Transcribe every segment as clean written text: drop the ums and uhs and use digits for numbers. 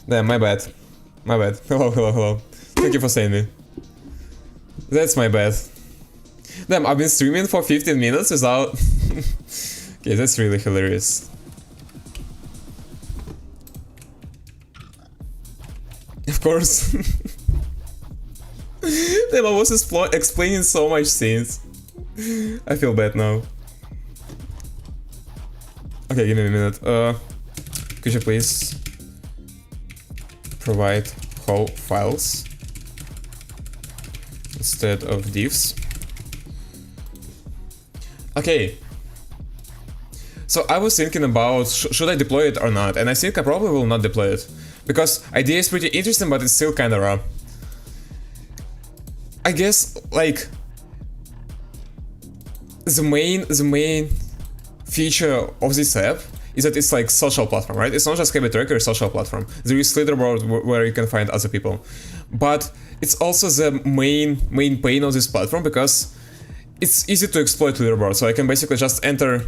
Damn, my bad. My bad. Hello, hello, hello. Thank you for saying me. That's my bad. Damn, I've been streaming for 15 minutes without... Okay, that's really hilarious. Of course. Damn, I was explaining so much things. I feel bad now. Okay, give me a minute. Could you please provide whole files instead of divs? Okay. So I was thinking about should I deploy it or not, and I think I probably will not deploy it because idea is pretty interesting, but it's still kind of raw. I guess like the main feature of this app is that it's like social platform, right? It's not just habit tracker, it's social platform. There is leaderboard where you can find other people, but it's also the main pain of this platform because it's easy to exploit leaderboard. So I can basically just enter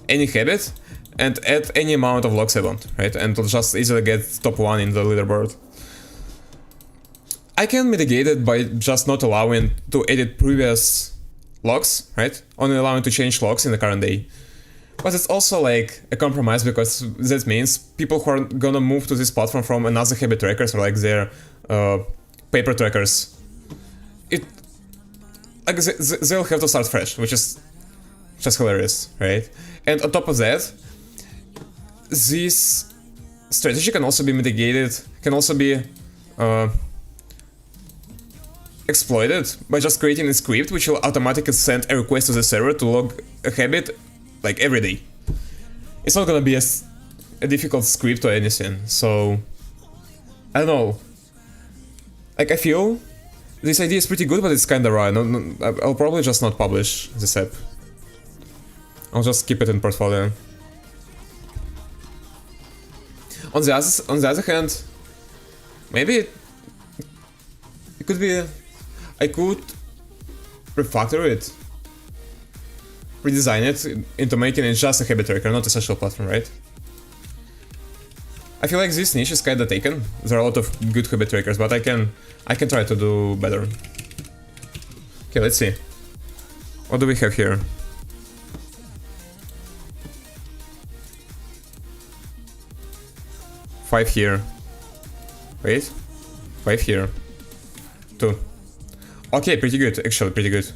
any habit and add any amount of logs I want, right? And it'll just easily get top 1 in the leaderboard. I can mitigate it by just not allowing to edit previous logs, right? Only allowing to change logs in the current day. But it's also like a compromise because that means people who are gonna move to this platform from another habit trackers or like their paper trackers, they'll have to start fresh, which is just hilarious, right? And on top of that, this strategy can also be mitigated, can also be exploited by just creating a script which will automatically send a request to the server to log a habit like every day. It's not gonna be a difficult script or anything, so I don't know. Like I feel this idea is pretty good, but it's kinda raw. I'll probably just not publish this app. I'll just keep it in portfolio. On the other hand, maybe it could be. I could refactor it, redesign it into making it just a habit tracker, not a social platform, right? I feel like this niche is kinda taken. There are a lot of good habit trackers, but I can try to do better. Okay, let's see. What do we have here? Five here. Wait. 5 here. 2. Okay, pretty good. Actually, pretty good.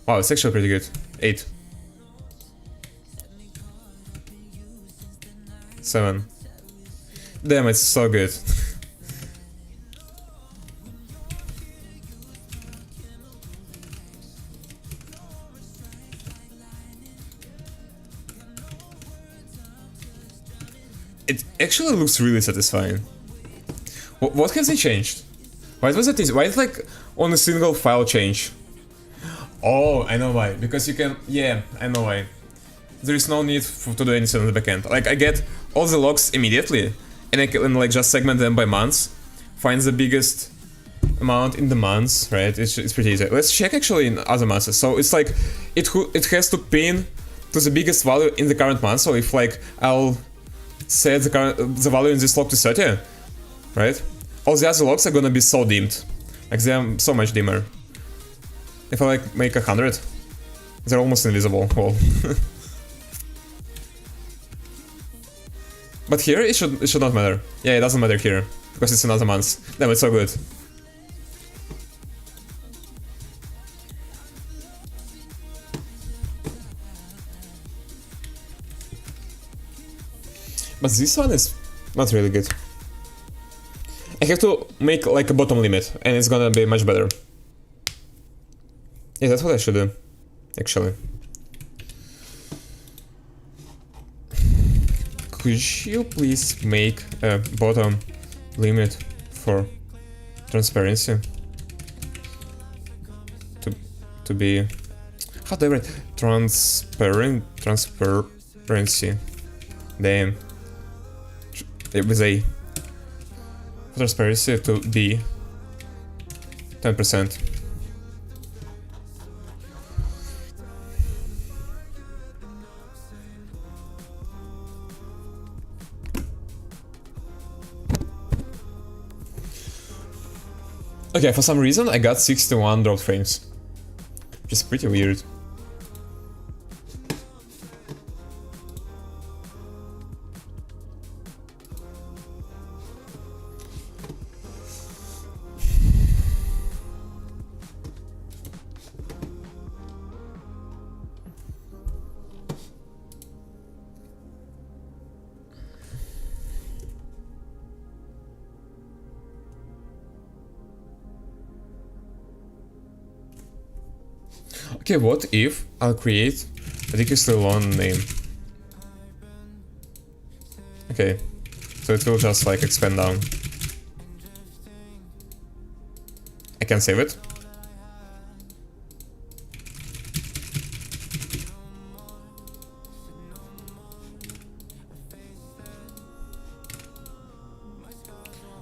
Wow, it's actually pretty good. 8. 7. Damn, it's so good. It actually looks really satisfying. What has they changed? Why was it easy? Why is like on a single file change? Oh, I know why. Because you can... Yeah, I know why. There is no need to do anything on the backend. Like, I get all the logs immediately, and I can like just segment them by months, find the biggest amount in the months, right? It's pretty easy. Let's check actually in other months. So it's like, it has to pin to the biggest value in the current month. So if like, I'll set the value in this log to 30, right? All the other logs are gonna be so dimmed. Like, they are so much dimmer. If I like make 100, they're almost invisible. Well. But here it should not matter. Yeah, it doesn't matter here because it's another month. Damn, it's so good. But this one is not really good. I have to make like a bottom limit and it's gonna be much better. Yeah, that's what I should do, actually. Could you please make a bottom limit for transparency? To be... How do I write? Transparency. Damn. With a... Transparency to be 10%. Okay, for some reason I got 61 drop frames, which is pretty weird. Okay, what if I'll create a ridiculously long name? Okay, so it will just like expand down. I can save it.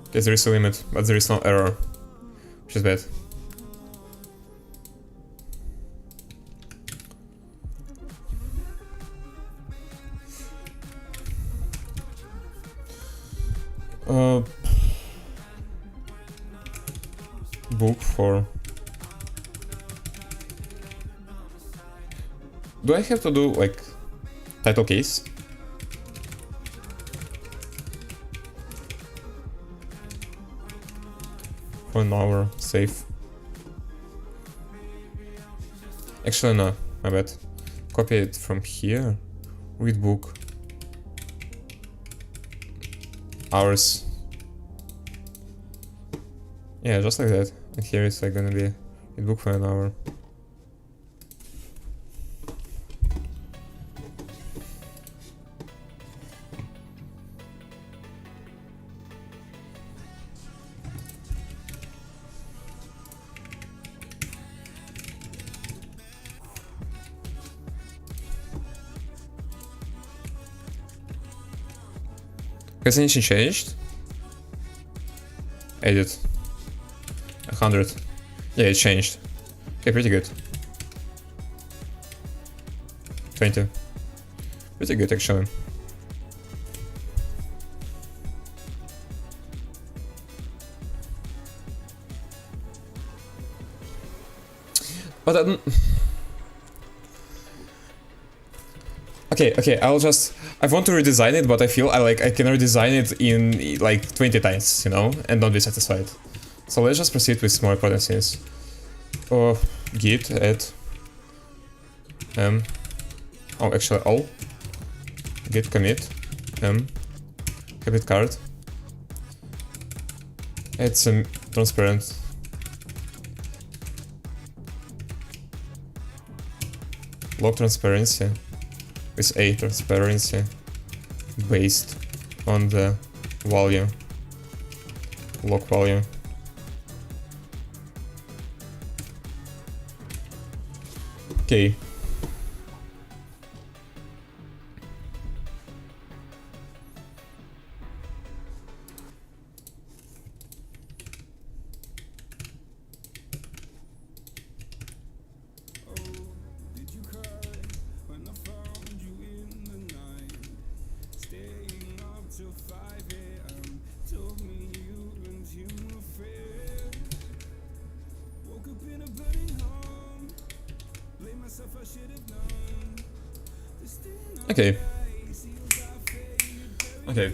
Okay, there is a limit, but there is no error, which is bad. Book for... Do I have to do like title case? For an hour, safe. Actually no, my bad. Copy it from here. Read book. Hours. Yeah, just like that. And here it's like gonna be a book for an hour. Has anything changed? Edit. 100. Yeah, it changed. Okay, pretty good. 20. Pretty good, actually. But I don't... Okay, I want to redesign it, but I feel I can redesign it in like 20 times, you know, and not be satisfied. So let's just proceed with more important things. Git add oh, actually all. Git commit commit card. Add some transparent. Log transparency with a transparency based on the value. Log value. Okay. Okay. Okay.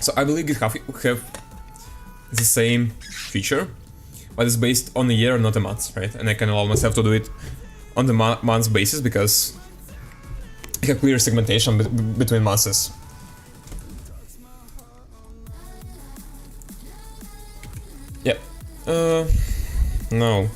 So I believe GitHub have the same feature, but it's based on a year, not a month, right? And I can allow myself to do it on the month basis because I have clear segmentation between months. Yeah. No.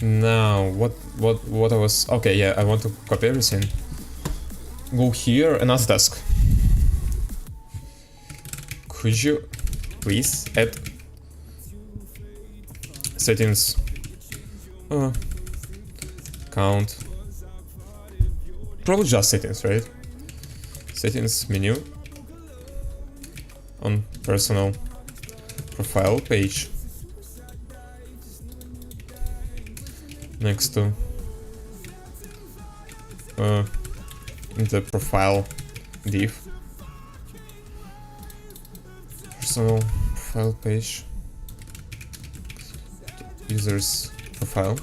Now, what I was... Okay, yeah, I want to copy everything. Go here, another task. Could you please add settings? Count. Probably just settings, right? Settings menu on personal profile page. next to in the profile div, personal profile page, user's profile,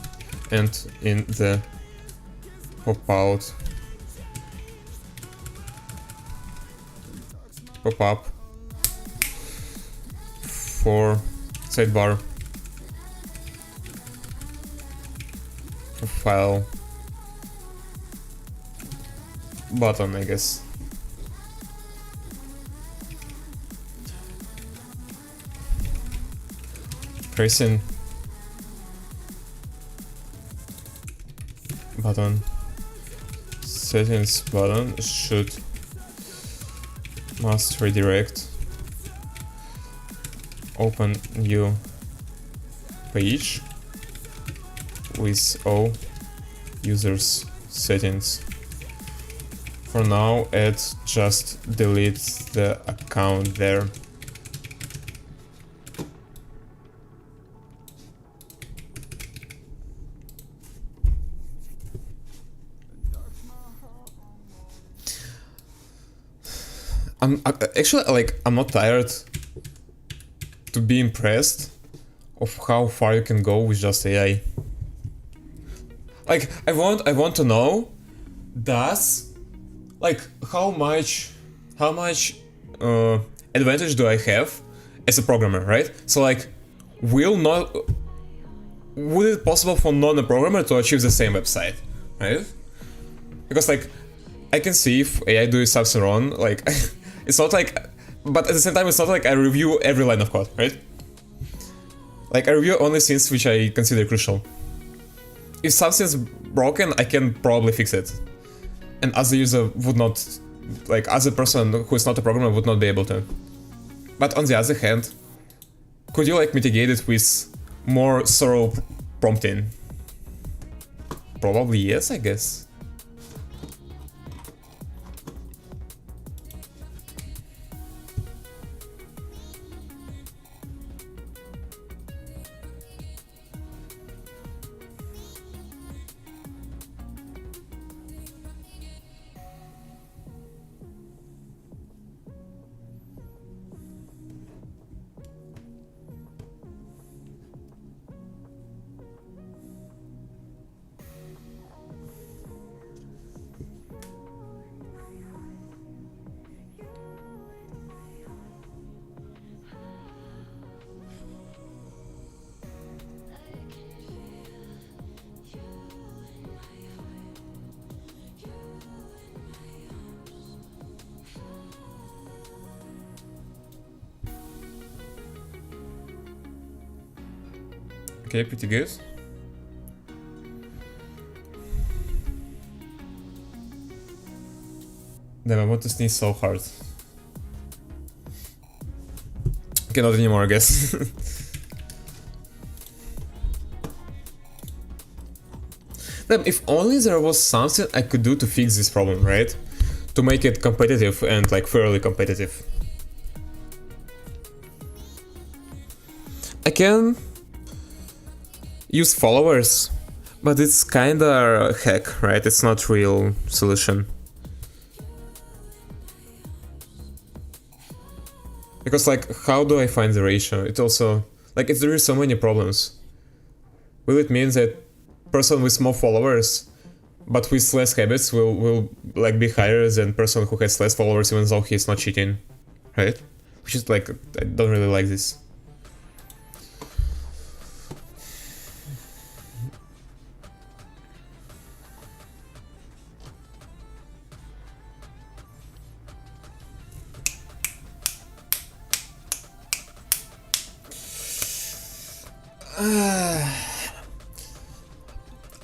and in the pop-up for sidebar profile button, I guess. Tracing button, settings button must redirect, open new page with all users settings. For now, just delete the account there. I'm not tired to be impressed of how far you can go with just AI. Like, I want to know, how much advantage do I have as a programmer, right? So like, would it possible for non-programmer to achieve the same website, right? Because like, I can see if AI does something wrong, like, it's not like, but at the same time, it's not like I review every line of code, right? Like, I review only things which I consider crucial. If something's broken, I can probably fix it. And as a user would not, like, as a person who is not a programmer would not be able to. But on the other hand, could you like mitigate it with more thorough prompting? Probably yes, I guess. Okay, pretty good. Damn, I want to sneeze so hard. Okay, not anymore, I guess. Damn, if only there was something I could do to fix this problem, right? To make it competitive and like fairly competitive. I can use followers, but it's kinda a hack, right? It's not real solution. Because like, how do I find the ratio? It also, like, if there is so many problems, will it mean that person with more followers but with less habits will like be higher than person who has less followers even though he's not cheating, right? Which is like, I don't really like this.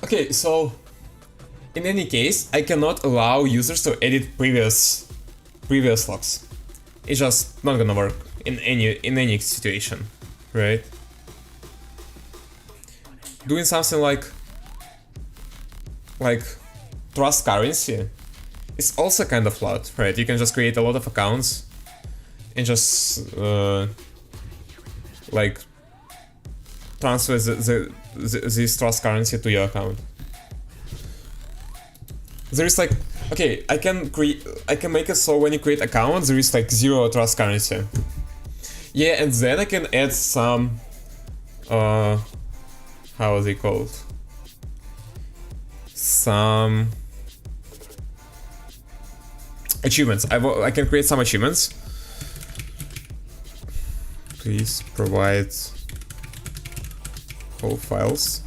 Okay, so in any case, I cannot allow users to edit previous logs. It's just not gonna work in any situation, right? Doing something like trust currency is also kind of flawed, right? You can just create a lot of accounts and just like transfer this trust currency to your account. There is like, okay, I can make it so when you create account there is like 0 trust currency. Yeah, and then I can add some how are they called? Some achievements. I can create some achievements. Please provide whole files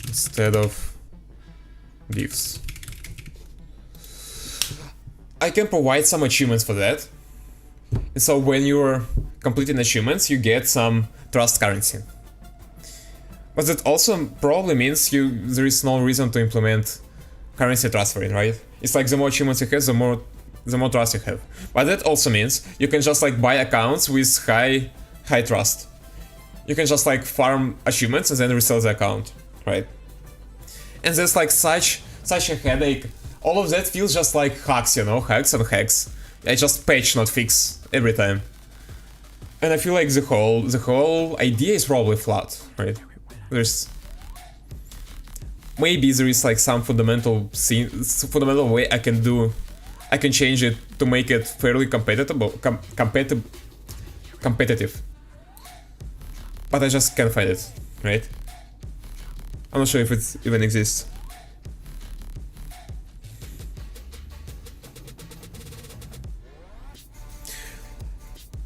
instead of gifs. I can provide some achievements for that. And so when you're completing achievements, you get some trust currency. But that also probably means there is no reason to implement currency transferring, right? It's like the more achievements you have, the more trust you have. But that also means you can just like buy accounts with high trust. You can just like farm achievements and then resell the account, right? And there's like such a headache. All of that feels just like hacks, you know, hacks and hacks. I just patch, not fix every time. And I feel like the whole idea is probably flat, right? Maybe there is like some fundamental way I can change it to make it fairly competitive. But I just can't find it, right? I'm not sure if it even exists.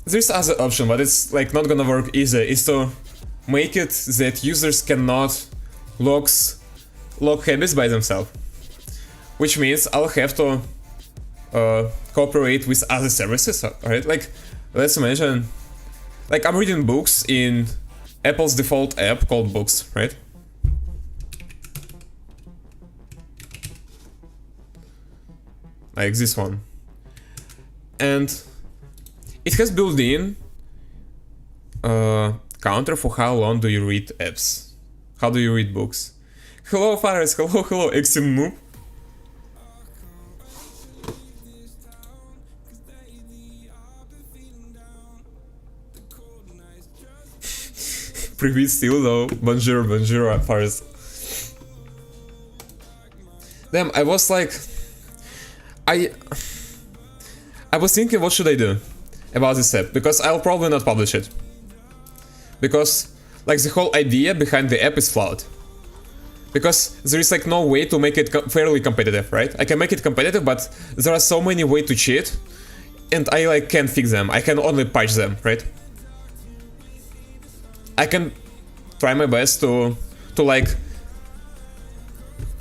There's other option, but it's like not gonna work either, is to make it that users cannot log habits by themselves. Which means I'll have to cooperate with other services, right? Like, let's imagine, like I'm reading books in Apple's default app called Books, right? Like this one. And it has built-in counter for how long do you read apps. How do you read books? Hello Fares, hello, Exim Noob. Привет still though. Bonjour, Fares. Damn, I was like... I was thinking what should I do about this app, because I'll probably not publish it. Because, like, the whole idea behind the app is flawed. Because there is, like, no way to make it fairly competitive, right? I can make it competitive, but there are so many ways to cheat, and I, like, can't fix them. I can only patch them, right? I can try my best to like,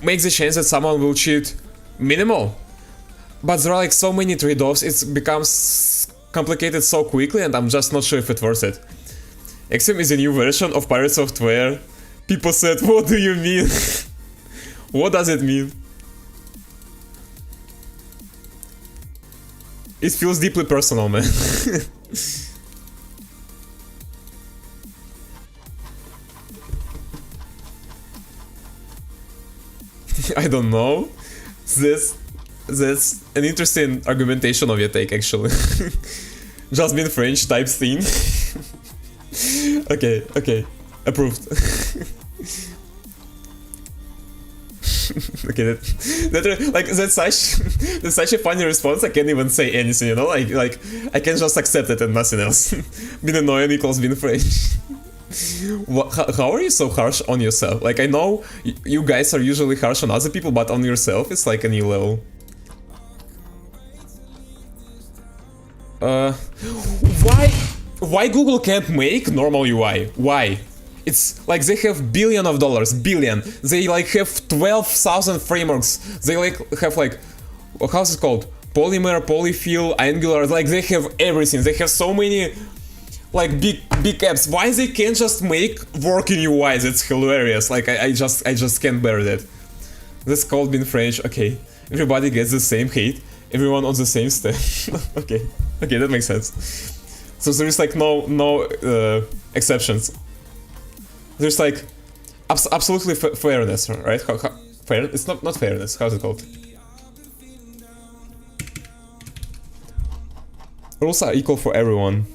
make the chance that someone will cheat minimal. But there are, like, so many trade-offs, it becomes complicated so quickly, and I'm just not sure if it's worth it. Exim is a new version of Pirate Software. People said, what do you mean? What does it mean? It feels deeply personal, man. I don't know. That's an interesting argumentation of your take, actually. Just been French type thing. Okay. Approved. Okay, that's such a funny response. I can't even say anything, you know. Like I can just accept it and nothing else. Being annoying equals being French. How are you so harsh on yourself? Like, I know you guys are usually harsh on other people, but on yourself it's like a new level. Why Google can't make normal UI? Why? It's like they have billion. They like have 12,000 frameworks. They like have like, how's it called? Polymer, Polyfill, Angular. Like they have everything. They have so many like big apps. Why they can't just make working UIs? It's hilarious. Like I just can't bear that. That's called being French. Okay, everybody gets the same hate. Everyone on the same step. Okay, that makes sense. So there is like no exceptions. There's like absolutely fairness, right? Fair? It's not fairness. How's it called? Rules are equal for everyone.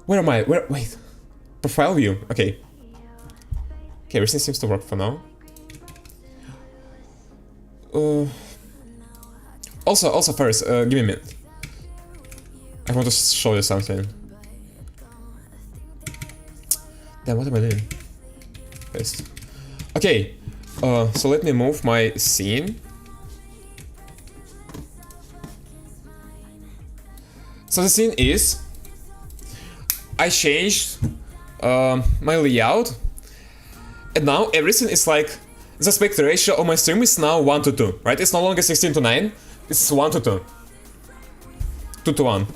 Where am I? Wait. Profile view, okay. Okay, everything seems to work for now. Also first, give me a minute. I want to show you something. Damn, what am I doing? Paste. Okay, so let me move my scene. So the scene is, I changed my layout, and now everything is like, the aspect ratio of my stream is now 1 to 2, right? It's no longer 16 to 9, it's 1 to 2. 2 to 1.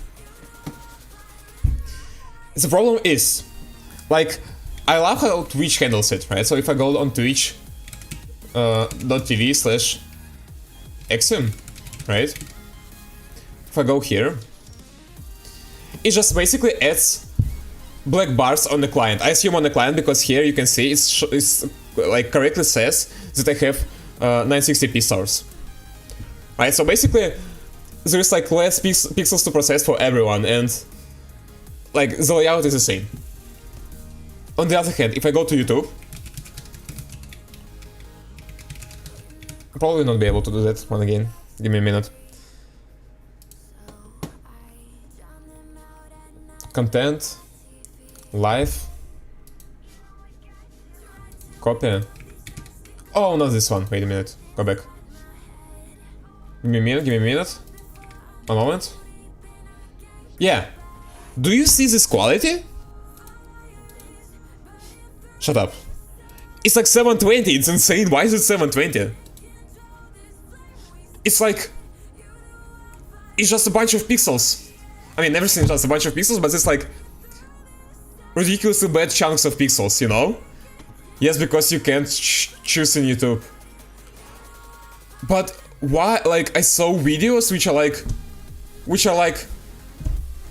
The problem is, like, I love how Twitch handles it, right? So if I go on Twitch .tv/Exim, right? If I go here, it just basically adds black bars on the client. I assume on the client because here you can see it's like correctly says that I have 960p source, right? So basically there is like less pixels to process for everyone, and like the layout is the same. On the other hand, if I go to YouTube, I'll probably not be able to do that one again. Give me a minute. Content, live, copy. Oh, not this one. Wait a minute. Go back. Give me a minute. Give me a minute. A moment. Yeah. Do you see this quality? Shut up. It's like 720. It's insane. Why is it 720? It's like, it's just a bunch of pixels. I mean, everything is just a bunch of pixels, but it's like ridiculously bad chunks of pixels, you know? Yes, because you can't choose in YouTube. But why? Like, I saw videos which are like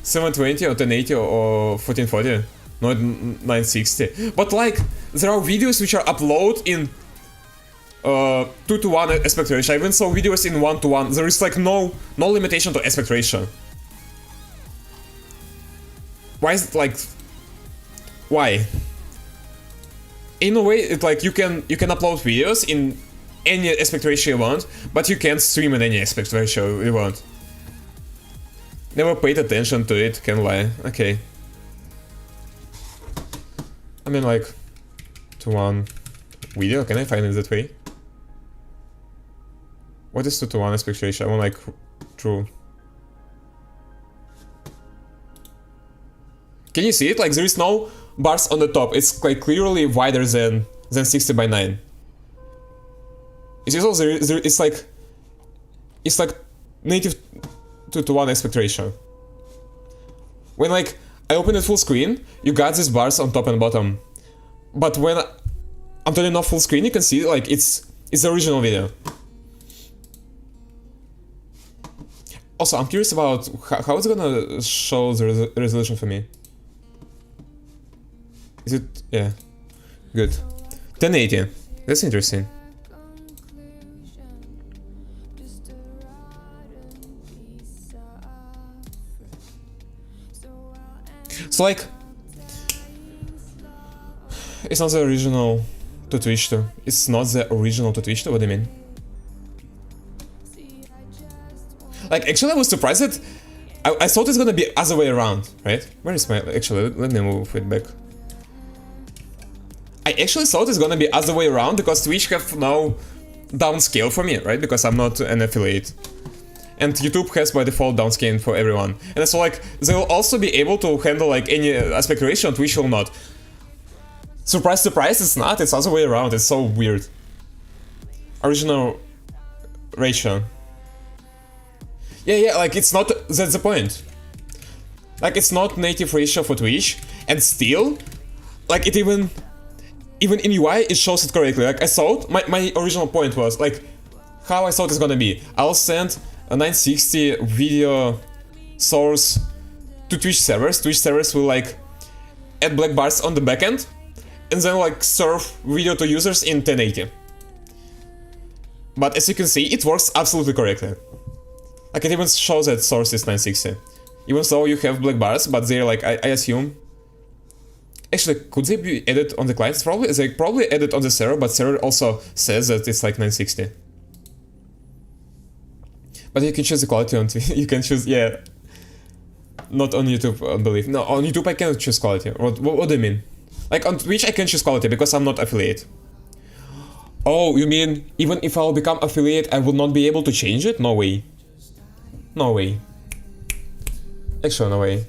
720 or 1080 or 1440, not 960. But like, there are videos which are uploaded in 2 to 1 aspect ratio. I even saw videos in 1 to 1. There is like no limitation to aspect ratio. Why is it like? Why? In a way, it's like you can upload videos in any aspect ratio you want, but you can't stream in any aspect ratio you want. Never paid attention to it, can't lie. Okay. I mean, like, to 1 video, can I find it that way? What is 2 to 1 aspect ratio? I want like true. Can you see it? Like, there is no bars on the top. It's like clearly wider than 60 by 9. It's also it's like native 2 to 1 aspect ratio. When like I open it full screen, you got these bars on top and bottom. But when I'm turning off full screen, you can see like it's the original video. Also, I'm curious about how it's gonna show the resolution for me. Is it? Yeah. Good. 1080. That's interesting. So like, it's not the original to Twitch 2. It's not the original to Twitch 2. What do you mean? Like, actually, I was surprised that I thought it's gonna be other way around, right? Where is my? Actually, let me move it back. I actually thought it's gonna be other way around because Twitch have no downscale for me, right? Because I'm not an affiliate. And YouTube has by default downscaling for everyone. And so like, they will also be able to handle like any aspect ratio, and Twitch will not. Surprise, surprise, it's not, it's other way around, it's so weird. Original ratio. Yeah, like it's not, that's the point. Like it's not native ratio for Twitch, and still, like it even in UI it shows it correctly. Like I thought, my original point was like, how I thought it's gonna be. I'll send a 960 video source to Twitch servers. Twitch servers will like add black bars on the backend, and then like serve video to users in 1080. But as you can see, it works absolutely correctly. Like it even shows that source is 960. Even though you have black bars, but they're like, I assume Actually, could they be added on the client? It's probably they probably added on the server, but server also says that it's like 960. But you can choose the quality on Twitch. You can choose, yeah. Not on YouTube, I believe. No, on YouTube I cannot choose quality. What do you mean? Like on Twitch I can choose quality because I'm not affiliate. Oh, you mean even if I'll become affiliate I will not be able to change it? No way. No way. Actually, no way.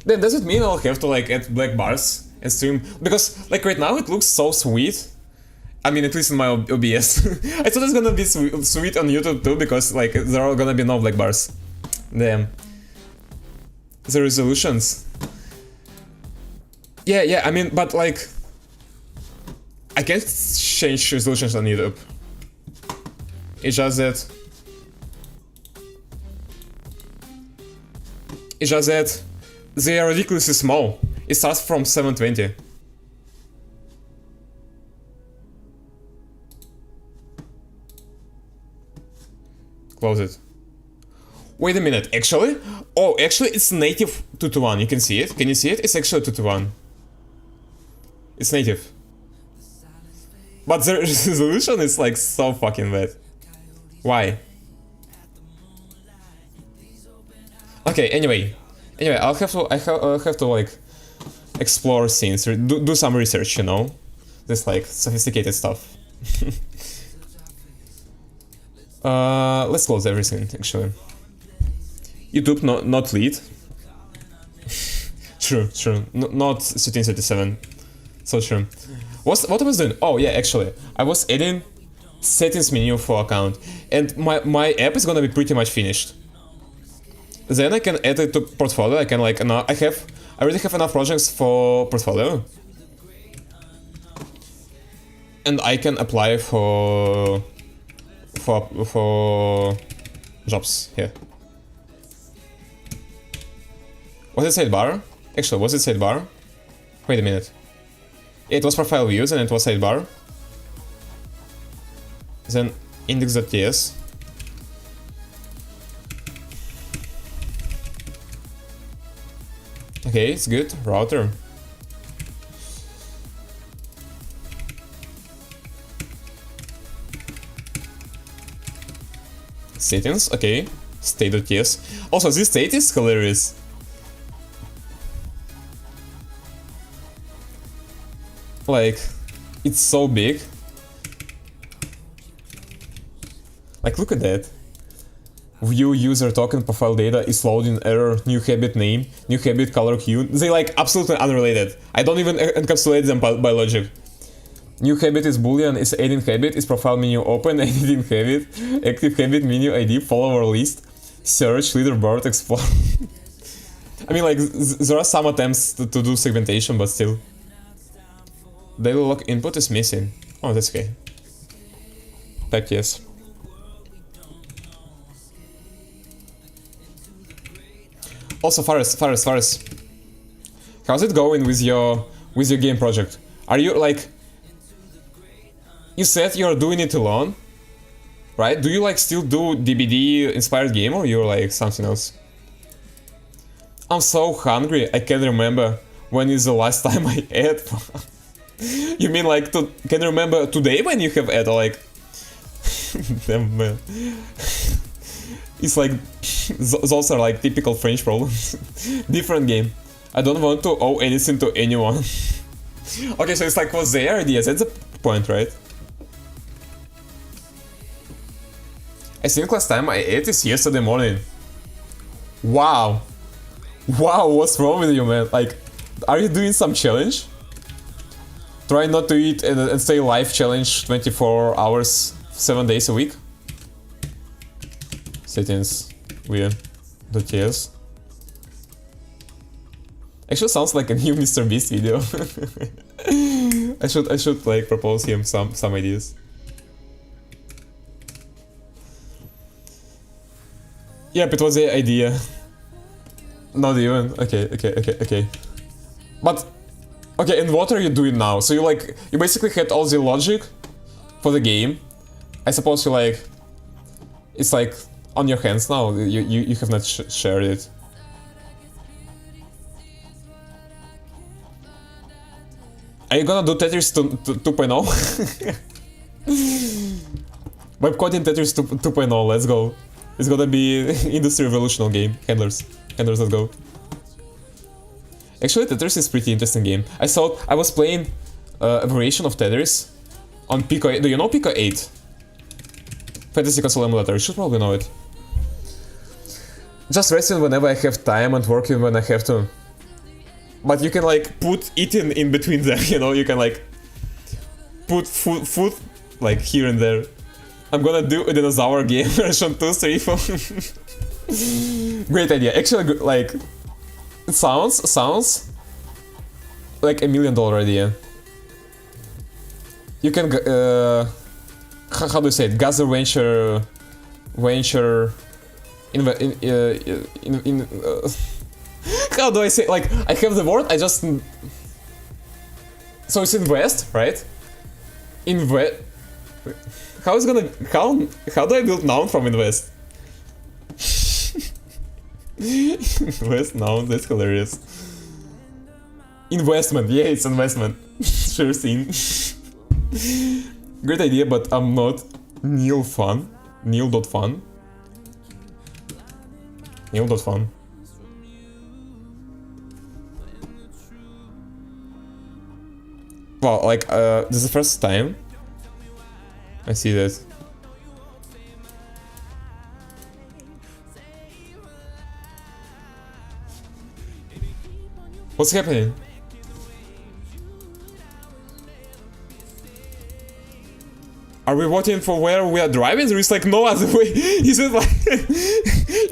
Then does it mean I'll have to like add black bars and stream? Because like right now it looks so sweet. I mean, at least in my OBS. I thought it's gonna be sweet on YouTube too, because like there are gonna be no black bars. Damn. The resolutions. Yeah, I mean, but like I can't change resolutions on YouTube. It's just that they are ridiculously small. It starts from 720. Close it. Wait a minute, actually? Oh, actually it's native 2:1. You can see it? Can you see it? It's actually 2:1. It's native. But the resolution is like so fucking bad. Why? Okay, anyway, I'll have to like explore scenes, do some research, you know, this like sophisticated stuff. Let's close everything actually. YouTube not lead. True. Not 1337. So true. What I was doing? Oh yeah, actually, I was adding settings menu for account, and my app is gonna be pretty much finished. Then I can add it to portfolio. I can like I already have enough projects for portfolio, and I can apply for jobs here. Was it sidebar? Actually, was it sidebar? Wait a minute. It was profile views and it was sidebar. Then index.ts. Okay, it's good. Router. Settings, okay. State.ts. Also, this state is hilarious. Like, it's so big. Like, look at that. View user token profile data is loading error, new habit name, new habit color hue. They like absolutely unrelated. I don't even encapsulate them by logic. New habit is boolean, is adding habit, is profile menu open, editing habit, active habit, menu ID, follower list, search, leaderboard, explore. I mean, like, there are some attempts to do segmentation, but still. Daily log input is missing. Oh, that's okay. Type yes. Also, Faris, how's it going with your game project? Are you like, you said you're doing it alone, right? Do you like still do DBD inspired game, or you're like something else? I'm so hungry. I can't remember when is the last time I ate. You mean like can you remember today when you have ate, or like? Damn man. It's like, those are like typical French problems. Different game. I don't want to owe anything to anyone. Okay, so it's like, was their ideas, that's the point, right? I think last time I ate is yesterday morning. Wow. Wow, what's wrong with you, man? Like, are you doing some challenge? Try not to eat and stay alive challenge 24 hours, 7 days a week? Settings, weird.ts. Actually sounds like a new Mr. Beast video. I should like propose him some ideas. Yep, it was the idea. Not even. Okay. But okay, and what are you doing now? So you basically had all the logic for the game. I suppose you like, it's like on your hands now. You have not shared it. Are you gonna do Tetris 2.0? Web coding Tetris 2.0, let's go. It's gonna be industry revolutionary game. Handlers, let's go. Actually, Tetris is pretty interesting game. I was playing a variation of Tetris on Pico 8. Do you know Pico 8? Fantasy console emulator, you should probably know it. Just resting whenever I have time and working when I have to. But you can like put eating in between them, you know, you can like put food like here and there. I'm gonna do a dinosaur game version 2, 3, 4. Great idea. Actually, like, it sounds like $1 million idea. You can, how do you say it? Gather venture, how do I say? Like, I have the word. I just. So it's invest, right? Invest. How is gonna how do I build noun from invest? Invest noun, that's hilarious. Investment, yeah, it's investment. Sure thing. Great idea, but I'm not Neil.fun. Neil.fun. Neil.fun. Well, like, this is the first time I see that. What's happening? Are we voting for where we are driving? There is like no other way. Is it like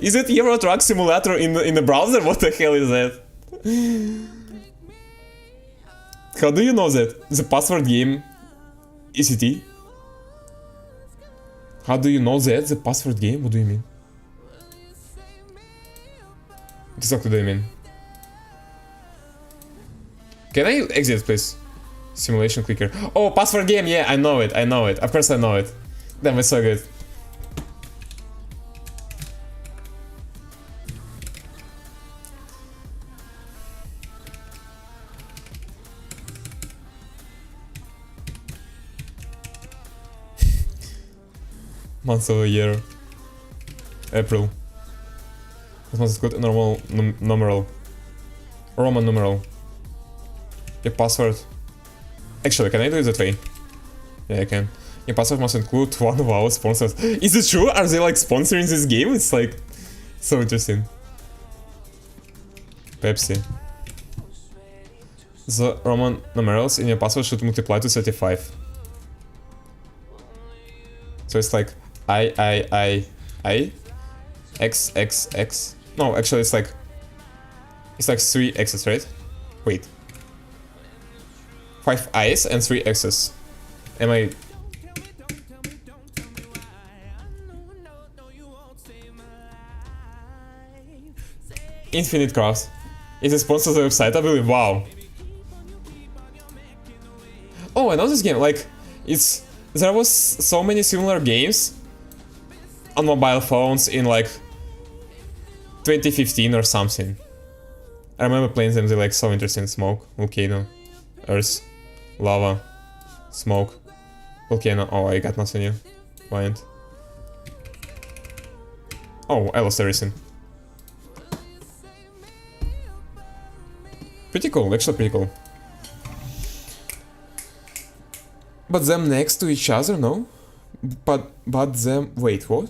is it Euro Truck Simulator in the browser? What the hell is that? How do you know that? The password game ECT? How do you know that? The password game? What do you mean? Exactly what do you mean? Can I exit, please? Simulation clicker. Oh, password game, yeah, I know it. Of course I know it. Damn, it's so good. Month of the year. April. This month is good. Normal numeral. Roman numeral. Your password. Actually, can I do it that way? Yeah, I can. Your password must include one of our sponsors. Is it true? Are they like sponsoring this game? It's like so interesting. Pepsi. The Roman numerals in your password should multiply to 35. So it's like I, X, X, X. No, actually it's like 3 X's, right? Wait. 5 I's and 3 X's. Am I... Infinite Crafts. Is it sponsored the website, I believe? Wow. Oh, I know this game. Like, it's... There was so many similar games on mobile phones in like 2015 or something. I remember playing them, they're like so interesting. Smoke, volcano, earth, lava, smoke, volcano. Oh, I got nothing new. Blind. Oh, I lost everything. Pretty cool, actually pretty cool. But them next to each other, no? But them... Wait, what?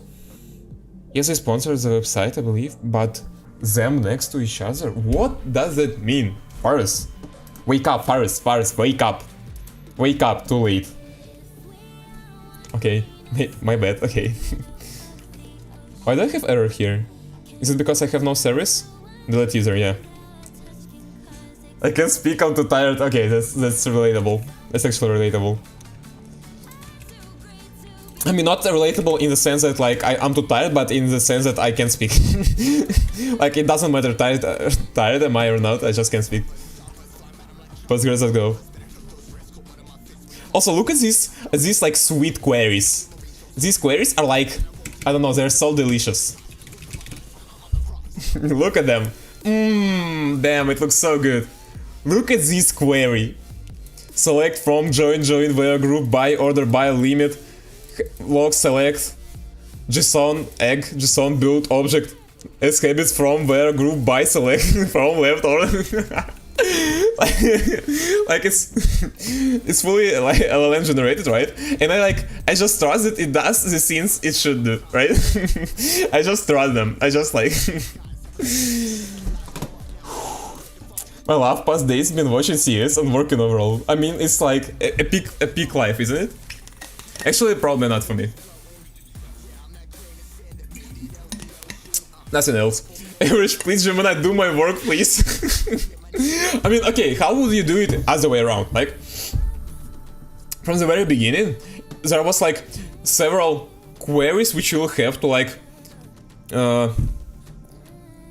Yes, they sponsor the website, I believe, but them next to each other? What does that mean? Paris. Wake up, Paris, wake up. Wake up, too late. Okay, my bad, okay. Why do I have error here? Is it because I have no service? Delete user, yeah. I can't speak, I'm too tired. Okay, that's relatable. That's actually relatable. I mean, not relatable in the sense that, like, I'm too tired, but in the sense that I can speak. Like, it doesn't matter tired am I or not, I just can't speak. But let's go. Also, look at these, like, sweet queries. These queries are like, I don't know, they're so delicious. Look at them. Damn, it looks so good. Look at this query. select from join via group by order by limit log select JSON egg JSON build object as habits from where group by select from left order. Like it's fully like LLM generated, right? And I just trust that it does the things it should do, right? I just trust them. I just like my last past days been watching CS and working overall. I mean, it's like a peak life, isn't it? Actually, probably not for me. Nothing else. Average, please, Gemini, do my work, please. I mean, okay, how would you do it other way around? Like, from the very beginning, there was like several queries which you'll have to like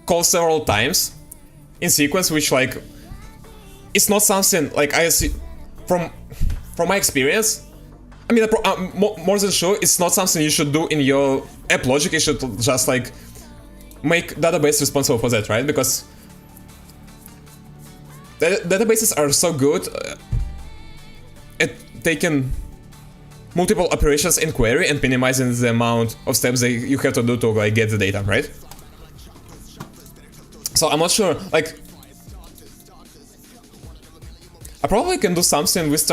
call several times in sequence, which like it's not something like I see from my experience. I mean, more than sure, it's not something you should do in your app logic. You should just like make database responsible for that, right? Because databases are so good at taking multiple operations in query and minimizing the amount of steps that you have to do to like get the data, right? So I'm not sure, like I probably can do something with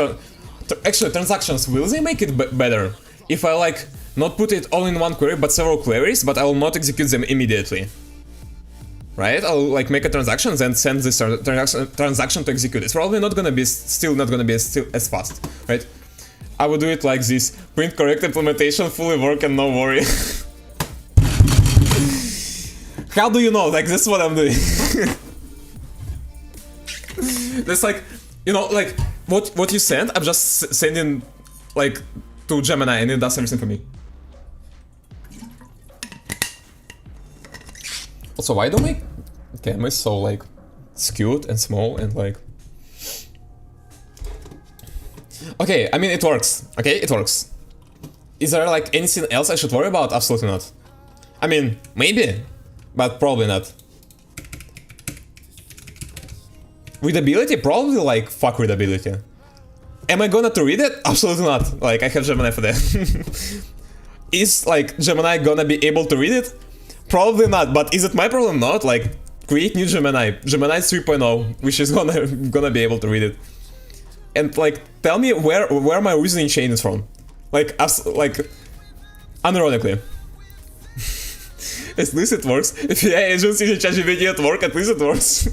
actually transactions. Will they make it better if I like not put it all in one query but several queries, but I will not execute them immediately? Right? I'll like make a transaction and send this transaction to execute. It's probably not gonna be still as fast, right? I would do it like this: print correct implementation, fully work and no worry. How do you know? Like this is what I'm doing. That's like, you know, like what you send. I'm just sending like to Gemini and it does everything for me. Also, why do my camera is so like skewed and small and like... Okay, I mean it works. Okay, it works. Is there like anything else I should worry about? Absolutely not. I mean, maybe, but probably not. Readability? Probably like fuck readability. Am I gonna to read it? Absolutely not. Like I have Gemini for that. Is like Gemini gonna be able to read it? Probably not, but is it my problem? Not. Like, create new Gemini 3.0, which is gonna be able to read it. And like, tell me where my reasoning chain is from. Like, unironically. At least it works. If AI agents in ChatGPT at work, at least it works.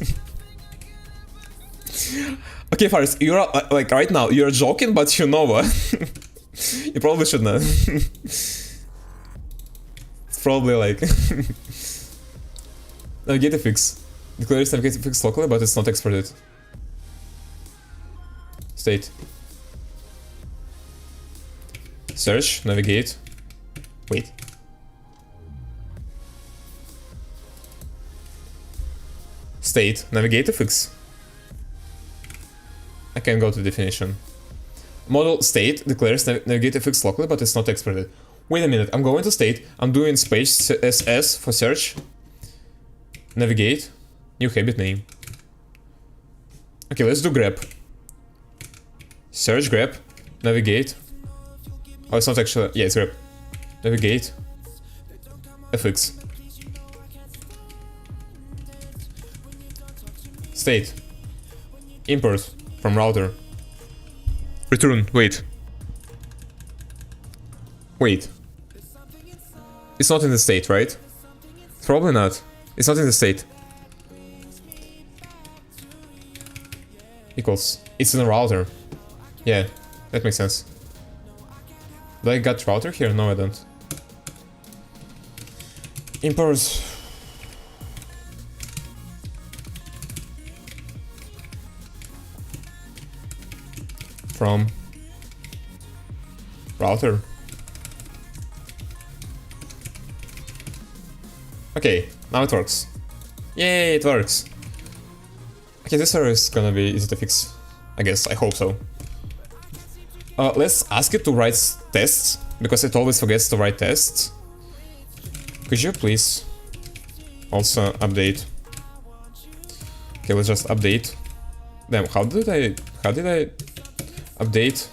Okay, Faris, you're like right now you're joking, but you know what? You probably should know. Probably like navigate a fix. Declares navigate a fix locally, but it's not exported. State. Search, navigate. Wait. State, navigate a fix. I can go to definition. Model state declares navigate a fix locally, but it's not exported. Wait a minute, I'm going to state, I'm doing space SS for search, navigate, new habit name. Okay, let's do grep. Search grep, navigate. Oh, it's not actually, yeah, it's grep. Navigate, fx. State, import from router. Return, wait. Wait. It's not in the state, right? Probably not. It's not in the state. Equals. It's in a router. Yeah, that makes sense. Do I got router here? No, I don't. Import. From router. Okay, now it works. Yay, it works. Okay, this error is gonna be easy to fix. I guess, I hope so. Let's ask it to write tests, because it always forgets to write tests. Could you please also update? Okay, let's just update. Damn, how did I... update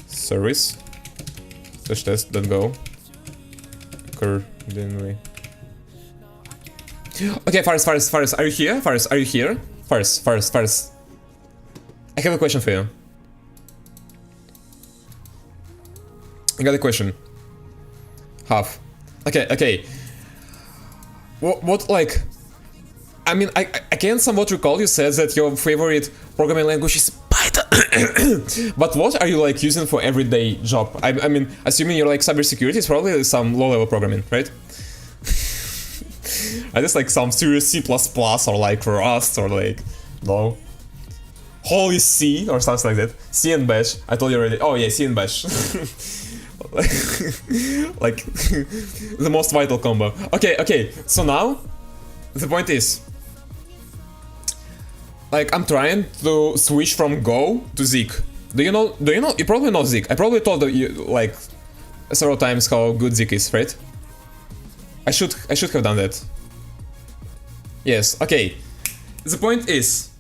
service slash test.go accordingly. Okay, Faris, are you here? Faris, are you here? Faris. I have a question for you. I got a question. Half. Okay. What like... I mean, I can somewhat recall you said that your favorite programming language is Python. But what are you like using for everyday job? I mean, assuming you're like cybersecurity, it's probably some low-level programming, right? I just like some serious C++ or like Rust or like, no. Holy C or something like that. C and Bash. I told you already. Oh yeah, C and Bash. Like the most vital combo. Okay. So now the point is, like, I'm trying to switch from Go to Zeek. Do you know? You probably know Zeek. I probably told you like several times how good Zeek is, right? I should have done that. Yes. Okay. The point is,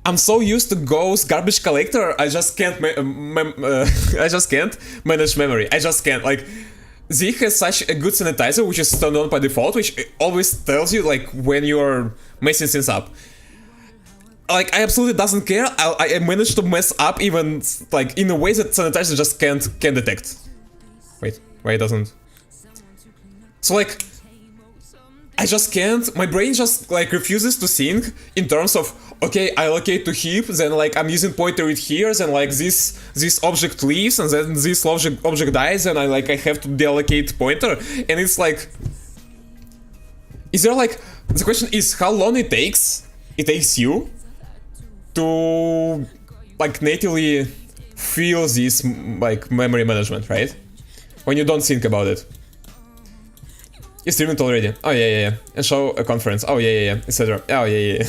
I'm so used to Go's garbage collector, I just can't manage memory. I just can't. Like, Zeek has such a good sanitizer, which is turned on by default, which always tells you like when you're messing things up. Like, I absolutely doesn't care. I managed to mess up even like in a way that sanitizer just can't detect. Wait, why it doesn't? So like, I just can't. My brain just like refuses to think in terms of, okay, I allocate to heap, then like I'm using pointer it here, then like this object leaves, and then this object dies, and I have to deallocate pointer, and it's like, is there like, the question is how long it takes you to like natively feel this like memory management, right? When you don't think about it. You streamed it already. Oh yeah. And show a conference. Oh yeah, etc. Oh yeah.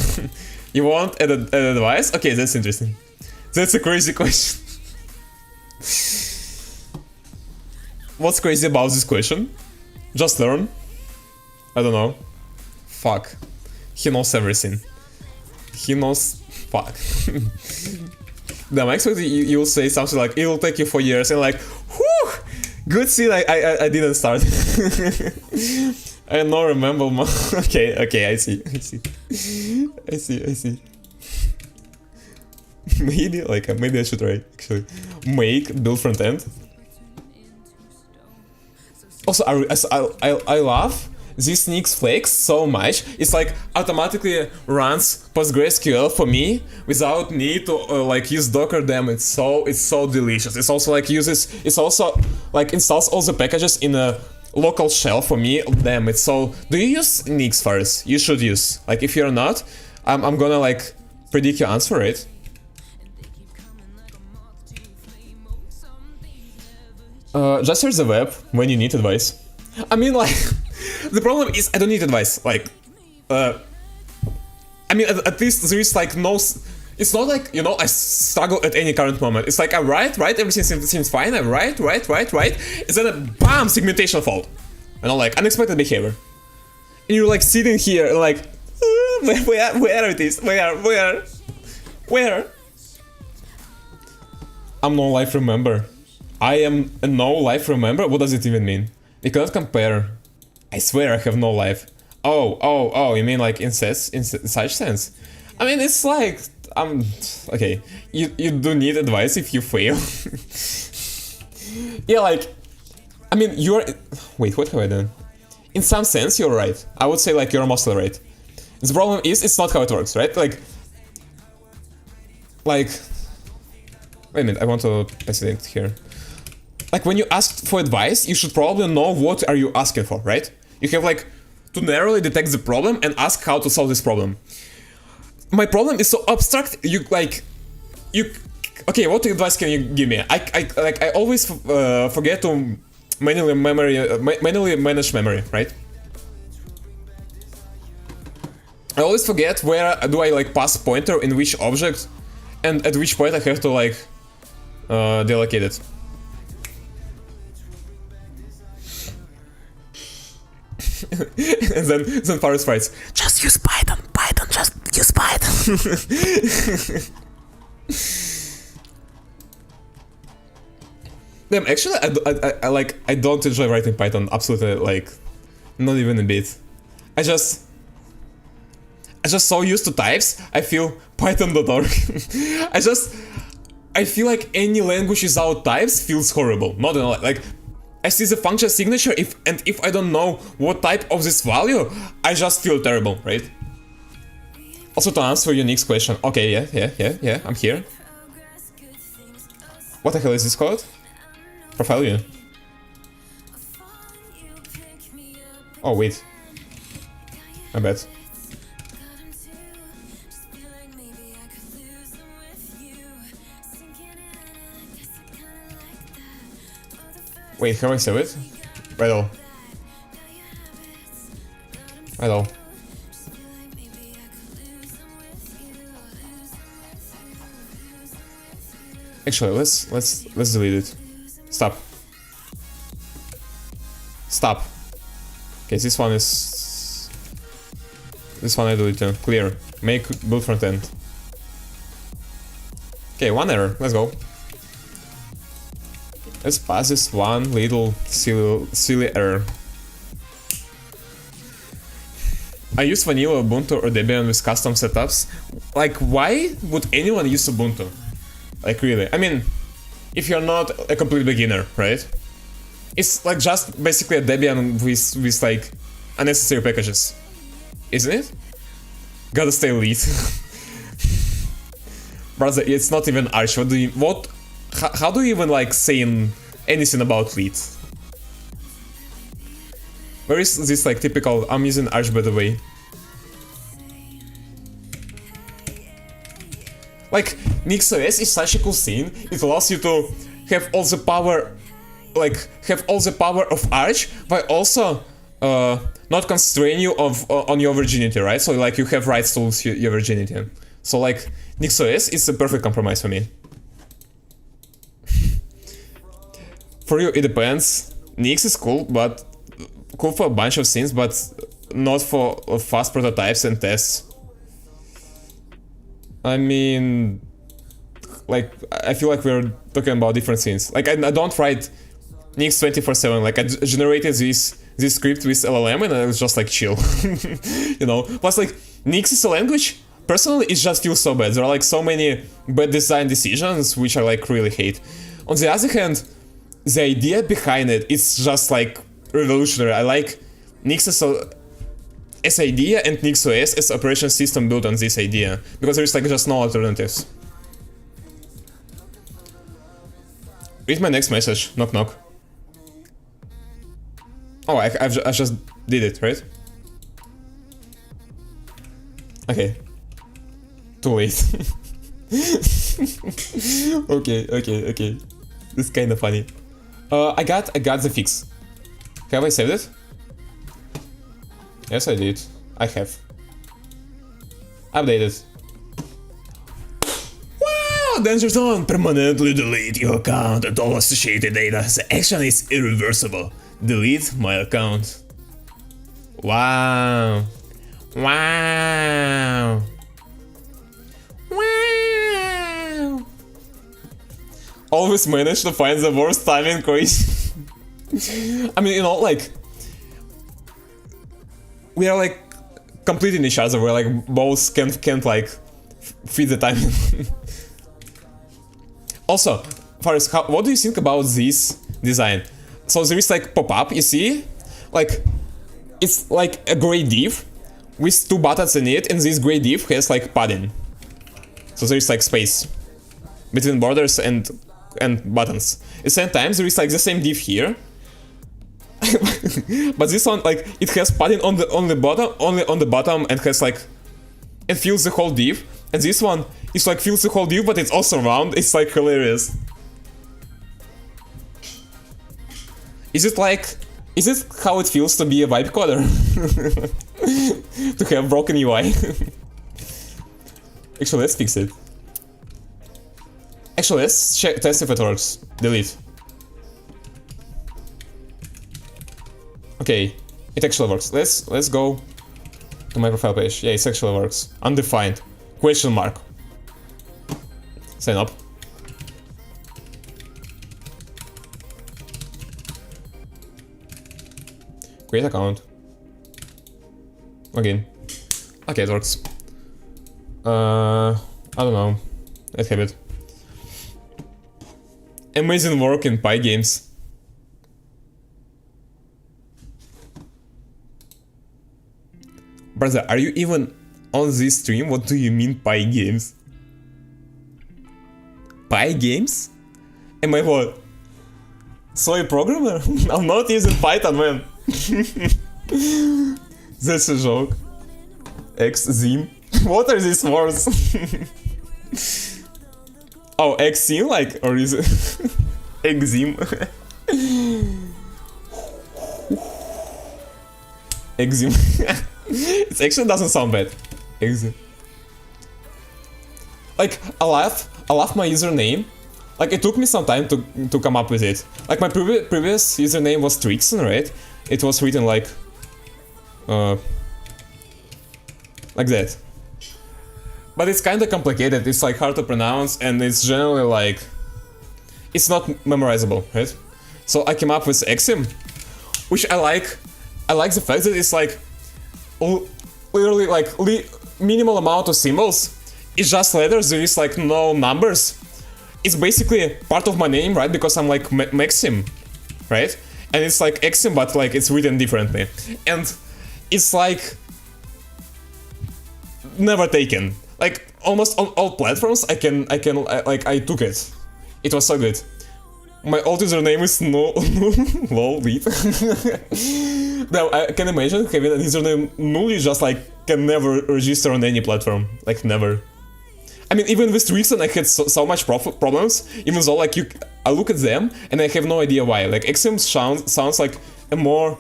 You want an advice? Okay, that's interesting. That's a crazy question. What's crazy about this question? Just learn. I don't know. Fuck. He knows everything. He knows... Fuck. Damn, I expected you'll say something like, it'll take you 4 years, and like, whew! Good scene, I didn't start. I don't remember more. Okay, I see. Maybe I should write, actually. Build front end. Also, I love this Nix Flex so much. It's like automatically runs PostgreSQL for me without need to use Docker them. It's so delicious. It's also installs all the packages in a local shell for me. Damn, it's so... Do you use Nix first? You should use. Like, if you're not, I'm gonna predict your answer, right? Just search the web when you need advice. I mean, the problem is I don't need advice. I mean, at least there is no... It's not like, I struggle at any current moment. It's like I write, everything seems fine, I write, and then a BAM! Segmentation fault. Unexpected behavior. And you're sitting here and where it is? Where? I'm no life remember. I am a no life remember? What does it even mean? You cannot compare. I swear I have no life. Oh, you mean in such sense? I mean, it's okay, you do need advice if you fail. Yeah, I mean, you're... Wait, what have I done? In some sense, you're right. I would say you're mostly right. The problem is, it's not how it works, right? Wait a minute, I want to pass it here. When you ask for advice, you should probably know what are you asking for, right? You have to narrowly detect the problem and ask how to solve this problem. My problem is so abstract. Okay, what advice can you give me? I always forget to manually manage memory, right? I always forget where do I pass pointer in which object, and at which point I have to deallocate it. And then Paris writes, just use Python, just use Python. Damn, actually, I don't enjoy writing Python. Absolutely, like, not even a bit. I just so used to types. I feel Python.org. I feel like any language without types feels horrible. Not gonna lie. Like, I see the function signature, if I don't know what type of this value, I just feel terrible, right? Also, to answer your next question, okay, yeah, I'm here. What the hell is this called? Profile view. Oh, wait. My bad. Wait, how do I save it? Right. Actually, let's delete it. Stop. Okay, this one I delete. Clear. Make build front end. Okay, one error. Let's go. Let's pass this one little silly error. I use vanilla Ubuntu or Debian with custom setups. Like, why would anyone use Ubuntu? Like, really? I mean, if you're not a complete beginner, right? It's like just basically a Debian with like unnecessary packages, isn't it? Gotta stay elite. Brother, it's not even Arch. How do you even like say anything about lead? Where is this like typical? I'm using Arch, by the way. Like, NixOS is such a cool thing. It allows you to have all the power, of Arch, but also not constrain you on your virginity, right? So like you have rights to lose your virginity. So like NixOS is a perfect compromise for me. For you, it depends. Nix is cool, but cool for a bunch of things, but not for fast prototypes and tests. I mean, like, I feel like we're talking about different things. Like, I don't write Nix 24/7. Like, I generated this script with LLM and I was just like chill, you know. Plus, like, Nix is a language. Personally, it just feels so bad. There are like so many bad design decisions which I like really hate. On the other hand, the idea behind it is just like revolutionary. I like Nix as idea and NixOS as operation system built on this idea, because there's like just no alternatives. Read my next message. Knock knock. Oh, I just did it, right? Okay. Too late. Okay. This is kind of funny. I got the fix. Have I saved it? Yes, I did. I have. Updated. Wow! Danger Zone! Permanently delete your account and all associated data. The action is irreversible. Delete my account. Wow. Wow. Wow. Always manage to find the worst timing quiz. I mean, you know, like, we are like completing each other. We're like both can't like fit the timing. Also, Faris, what do you think about this design? So there is like pop-up, you see? Like, it's like a gray div with two buttons in it, and this gray div has like padding. So there is like space between borders and buttons. At the same time, there is like the same div here. But this one, like, it has padding on the bottom, and has like, it fills the whole div. And this one is like fills the whole div, but it's also round. It's like hilarious. Is it how it feels to be a vibe coder? To have broken UI? Actually, let's fix it. Actually, let's test if it works. Delete. Okay, it actually works. Let's go to my profile page. Yeah, it actually works. Undefined. Question mark. Sign up. Create account. Login. Okay, it works. I don't know. Let's have it. Amazing work in Pi games. Brother, are you even on this stream? What do you mean Pi games? Pi games? Am I what? Soy programmer? I'm not using Python, man. That's a joke. Xzim. What are these words? Oh, Xzim, like, or is it Xzim? Xzim. It actually doesn't sound bad. Xzim. Like, I love my username. Like, it took me some time to come up with it. Like, my previous username was Trixon, right? It was written like that. But it's kind of complicated. It's like hard to pronounce, and it's generally like it's not memorizable, right? So I came up with Exim, which I like. I like the fact that it's like literally like minimal amount of symbols. It's just letters. There is like no numbers. It's basically part of my name, right? Because I'm like Maxim, right? And it's like Exim, but like it's written differently, and it's like never taken. Like almost on all platforms, I took it. It was so good. My old username is no lol wait. Now I can imagine having a username null. You just like can never register on any platform, like never. I mean, even with Trixon, I had so much problems. Even though like I look at them and I have no idea why. Like Exim sounds like a more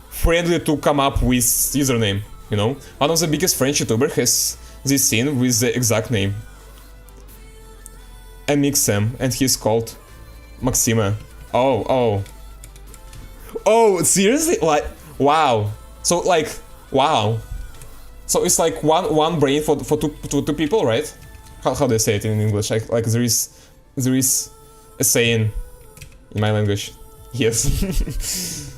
friendly to come up with username. You know, one of the biggest French YouTuber has this scene with the exact name. MXM, and he's called Maxima. Oh, seriously? Like, wow. So like, wow. So it's like one brain for two people, right? How do they say it in English? Like there is a saying in my language. Yes.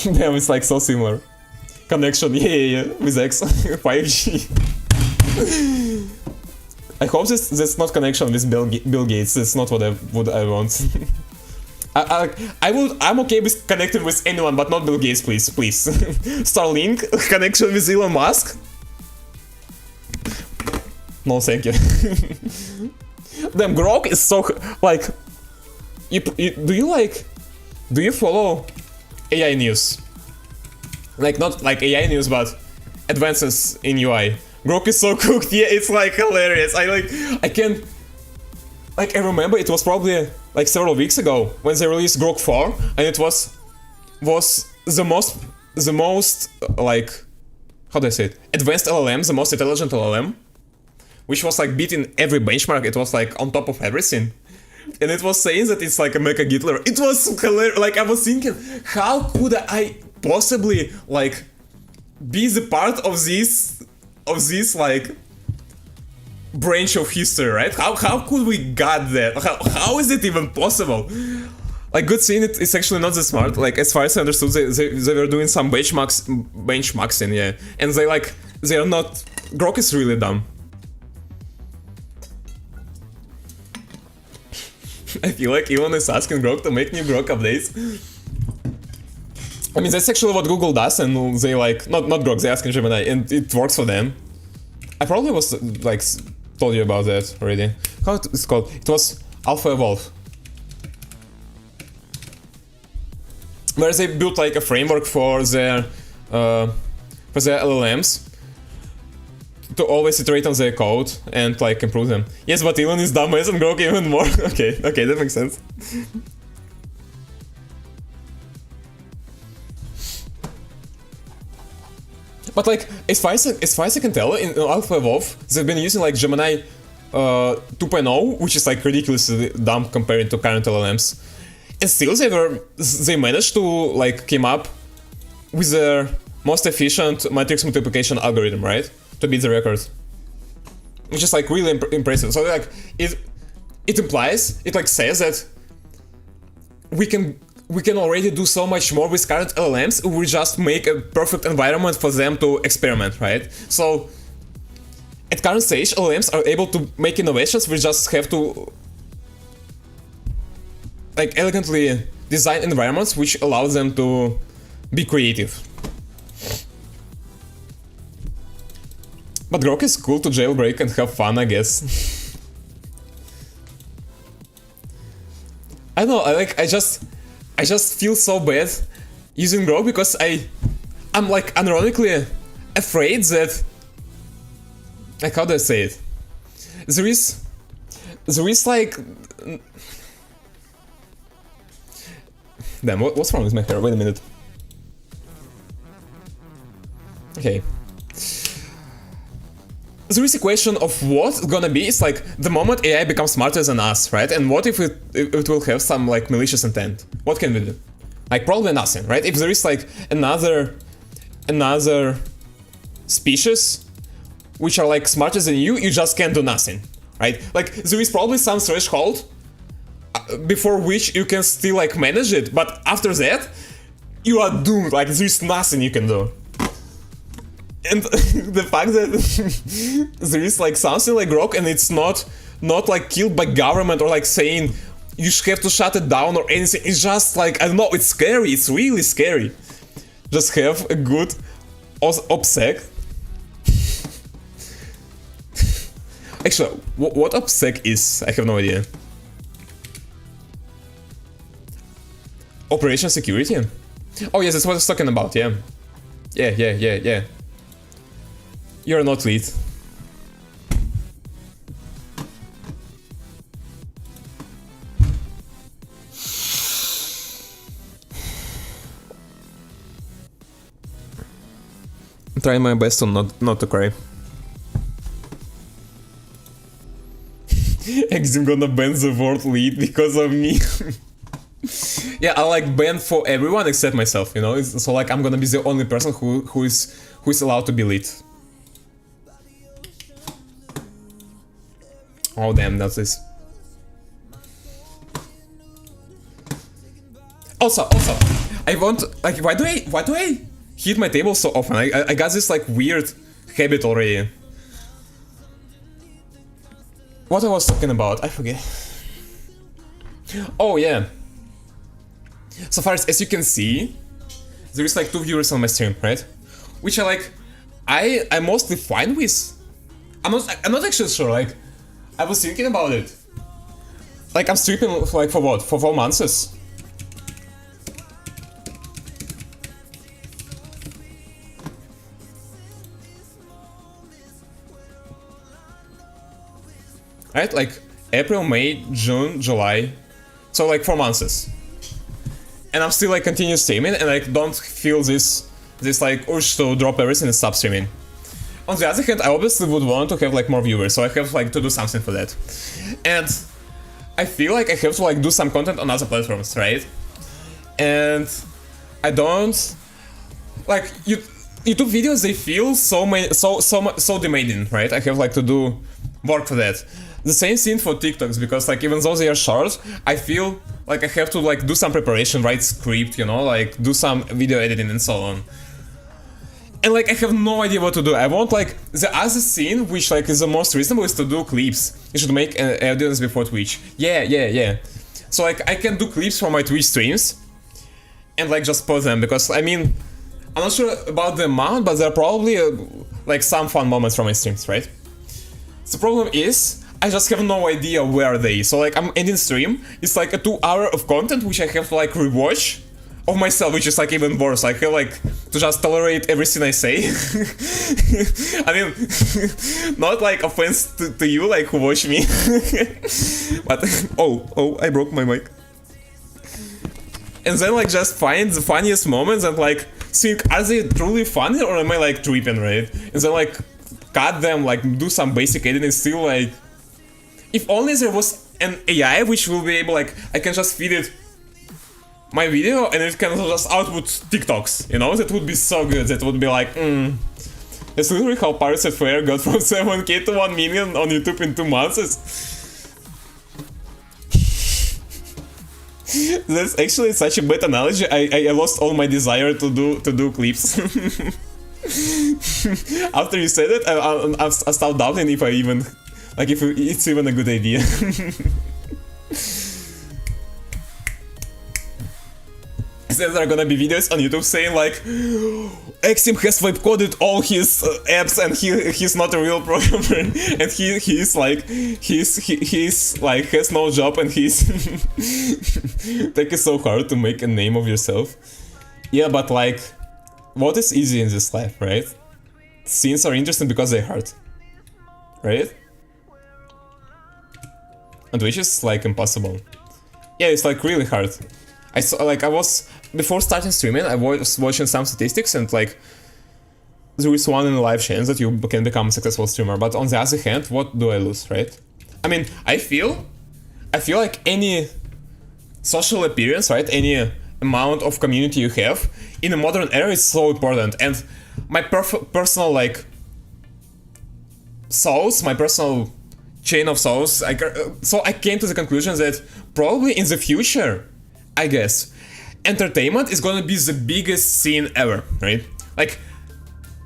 Damn, it's like so similar. Connection, yeah, with X, 5G. I hope that's not connection with Bill Gates. That's not what I want. I'm okay with connecting with anyone, but not Bill Gates, please. Starlink connection with Elon Musk? No, thank you. Damn, Grok is so like. Do you follow AI news? Like not like AI news, but advances in UI. Grok is so cooked. Yeah, it's like hilarious. I can't. Like I remember it was probably like several weeks ago when they released Grok 4, and it was the most like, how do I say it? Advanced LLM, the most intelligent LLM, which was like beating every benchmark. It was like on top of everything. And it was saying that it's like a Mecha Hitler. It was hilarious. Like I was thinking, how could I possibly like be the part of this like branch of history, right? How could we got that? How is it even possible? Like good thing it's actually not that smart. Like as far as I understood, they were doing some benchmarking, yeah. And they are not. Grok is really dumb. I feel like Elon is asking Grok to make new Grok updates. I mean, that's actually what Google does, and they like, not Grok, they ask in Gemini, and it works for them. I probably was, like, told you about that already. How it's called? It was Alpha Evolve. Where they built, like, a framework for their LLMs to always iterate on their code and, like, improve them. Yes, but Elon is dumbass and Grok even more. Okay, that makes sense. But like, as far as I can tell, in Alpha Evolve, they've been using like Gemini 2.0, which is like ridiculously dumb compared to current LLMs. And still they managed to like came up with their most efficient matrix multiplication algorithm, right? To beat the record. Which is like really impressive. So like, it implies, it like says that we can already do so much more with current LLMs. We just make a perfect environment for them to experiment, right? So at current stage, LLMs are able to make innovations. We just have to like elegantly design environments which allow them to be creative. But Grok is cool to jailbreak and have fun, I guess. I don't know, I just feel so bad using Grok because I'm like unironically afraid that, like, how do I say it? There is like, damn, what's wrong with my hair? Wait a minute. Okay. There is a question of what's gonna be. It's like the moment AI becomes smarter than us, right? And what if it will have some like malicious intent? What can we do? Like probably nothing, right? If there is like another species which are like smarter than you just can't do nothing, right? Like there is probably some threshold before which you can still like manage it, but after that you are doomed. Like there is nothing you can do. And the fact that there is like something like Grok and it's not like killed by government or like saying you have to shut it down or anything, it's just like, I don't know, it's scary, it's really scary. Just have a good OPSEC. Actually, what OPSEC is, I have no idea. Operation security? Oh yes, that's what I was talking about, yeah. Yeah. You're not lead. I'm trying my best to not to cry. I'm gonna ban the word lead because of me. Yeah, I like ban for everyone except myself, you know. So like I'm gonna be the only person who is allowed to be lead. Oh damn, that's this. Also, I want, like, why do I hit my table so often? I got this like weird habit already. What I was talking about, I forget. Oh yeah. So far as you can see, there is like 2 viewers on my stream, right? Which are like, I'm mostly fine with. I'm not actually sure. Like, I was thinking about it. Like, I'm streaming like for what? For 4 months? Right? Like April, May, June, July. So like 4 months. And I'm still like continue streaming and I don't feel this like urge to drop everything and stop streaming. On the other hand, I obviously would want to have like more viewers, so I have like to do something for that. And I feel like I have to like do some content on other platforms, right? And I don't like YouTube videos, they feel so demanding, right? I have like to do work for that. The same thing for TikToks, because like even though they are short, I feel like I have to like do some preparation, write script, you know, like do some video editing and so on. And like I have no idea what to do. I want like the other scene, which like is the most reasonable, is to do clips. You should make an audience before Twitch. Yeah. So like I can do clips from my Twitch streams and like just post them, because I mean, I'm not sure about the amount, but there are probably like some fun moments from my streams, right? The problem is, I just have no idea where they. So like I'm ending stream, it's like a 2 hour of content which I have to like rewatch of myself, which is like even worse. I feel like to just tolerate everything I say. I mean, not like offense to you like who watch me. But oh, I broke my mic. And then like just find the funniest moments and like think, are they truly funny or am I like tripping, right? And then like cut them, like do some basic editing, still like, if only there was an AI which will be able, like, I can just feed it my video and it can just output TikToks, you know? That would be so good. That would be like, That's literally how Pirates at Fair got from 7k to 1 million on YouTube in 2 months. That's actually such a bad analogy. I lost all my desire to do clips. After you said it, I started doubting if I even like if it's even a good idea. There are gonna be videos on YouTube saying like, Exim has wipe coded all his apps and he's not a real programmer and he's like has no job and he's like it's so hard to make a name of yourself. Yeah, but like, what is easy in this life, right? Scenes are interesting because they're hard, right? And which is like impossible. Yeah, it's like really hard. I saw, like, I was, before starting streaming, I was watching some statistics and like, there is one in a life chance that you can become a successful streamer, but on the other hand, what do I lose, right? I mean, I feel like any social appearance, right, any amount of community you have, in a modern era is so important, and my personal, like, souls, my personal chain of souls, so I came to the conclusion that probably in the future, I guess, entertainment is gonna be the biggest scene ever, right? Like,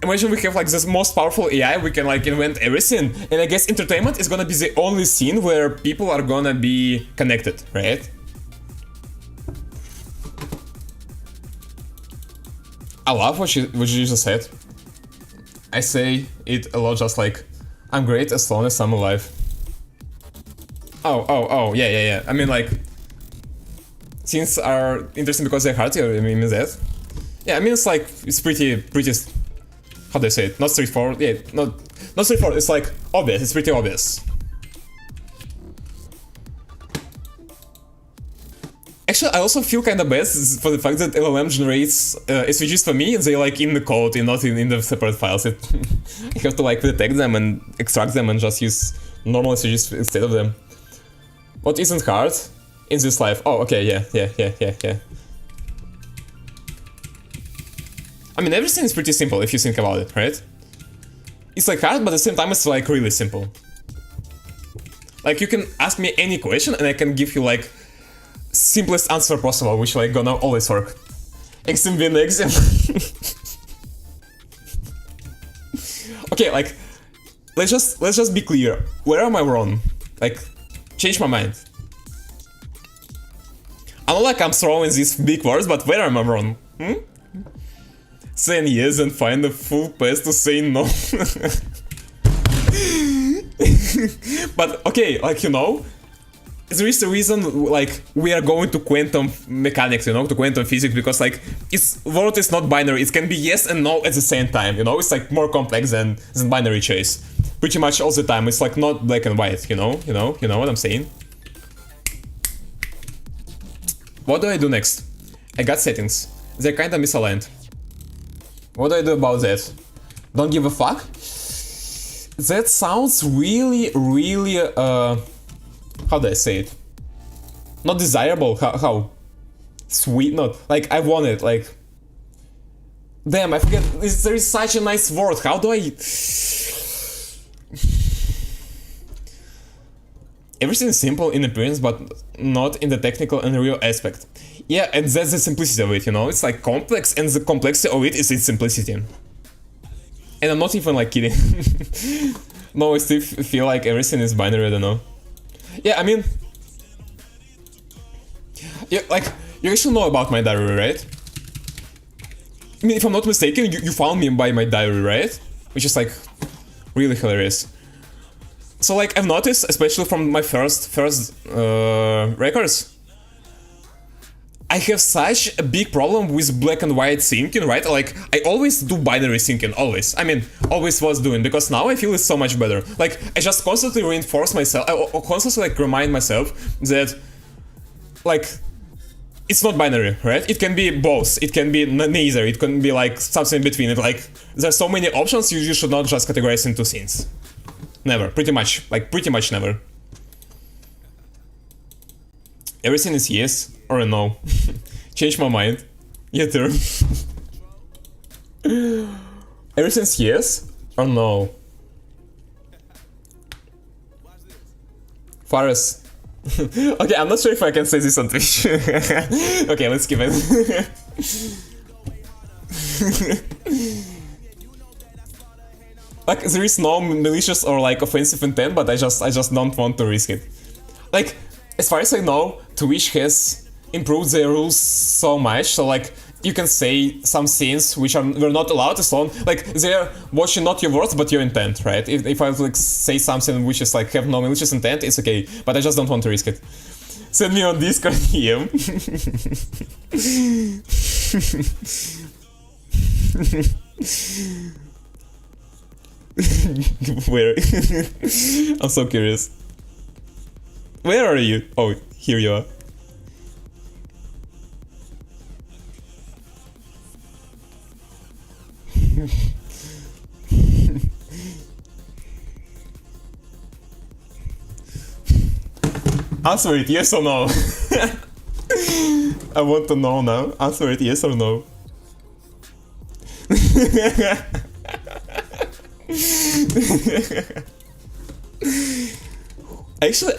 imagine we have like this most powerful AI, we can like invent everything, and I guess entertainment is gonna be the only scene where people are gonna be connected, right? I love what you just said. I say it a lot, just like, I'm great as long as I'm alive. Oh, yeah. I mean, like, scenes are interesting because they're hard, I mean that. Yeah, I mean, it's like, it's pretty, how do I say it? Not straightforward, yeah, not straightforward, it's like obvious, it's pretty obvious. Actually, I also feel kinda bad for the fact that LLM generates SVGs for me, and they like in the code and not in the separate files. I have to like detect them and extract them and just use normal SVGs instead of them. What isn't hard in this life? Oh, okay, yeah. I mean, everything is pretty simple if you think about it, right? It's like hard, but at the same time it's like really simple. Like, you can ask me any question and I can give you like simplest answer possible, which like gonna always work. Exim win Exim. Okay, like, let's just be clear. Where am I wrong? Like, change my mind. I know like I'm throwing these big words, but where am I wrong? Saying yes and find a full pass to say no. But okay, like, you know, there is a reason like we are going to quantum mechanics, you know, to quantum physics, because like world is not binary. It can be yes and no at the same time, you know. It's like more complex than binary choice. Pretty much all the time. It's like not black and white, you know what I'm saying. What do I do next? I got settings. They're kinda misaligned. What do I do about that? Don't give a fuck? That sounds really, how do I say it? Not desirable, how? Sweet, not, like, I want it, like... Damn, I forget, there is such a nice word, how do I... Everything is simple in appearance, but not in the technical and real aspect. Yeah, and that's the simplicity of it, you know? It's like complex, and the complexity of it is its simplicity. And I'm not even like kidding. No, I still feel like everything is binary, I don't know. Yeah, I mean... Yeah, like, you actually know about my diary, right? I mean, if I'm not mistaken, you found me by my diary, right? Which is like, really hilarious. So like, I've noticed, especially from my first records, I have such a big problem with black and white syncing, right? Like, I always do binary syncing, always. I mean, always was doing, because now I feel it's so much better. Like, I just constantly reinforce myself, I constantly like remind myself that, like, it's not binary, right? It can be both, it can be neither, it can be like something in between. Like, there's so many options, you should not just categorize into scenes. Never, pretty much never. Everything is yes or a no. Change my mind. Your turn. Everything's yes or no. Faris, Okay, I'm not sure if I can say this on Twitch. Okay, let's skip it. Like, there is no malicious or like offensive intent, but I just don't want to risk it. Like, as far as I know, Twitch has improved their rules so much, so like you can say some things which were not allowed as long like they're watching not your words but your intent, right? If I like say something which is like have no malicious intent, it's okay, but I just don't want to risk it. Send me on Discord DM. Where? I'm so curious. Where are you? Oh, here you are. Answer it, yes or no? I want to know now. Answer it, yes or no? Actually,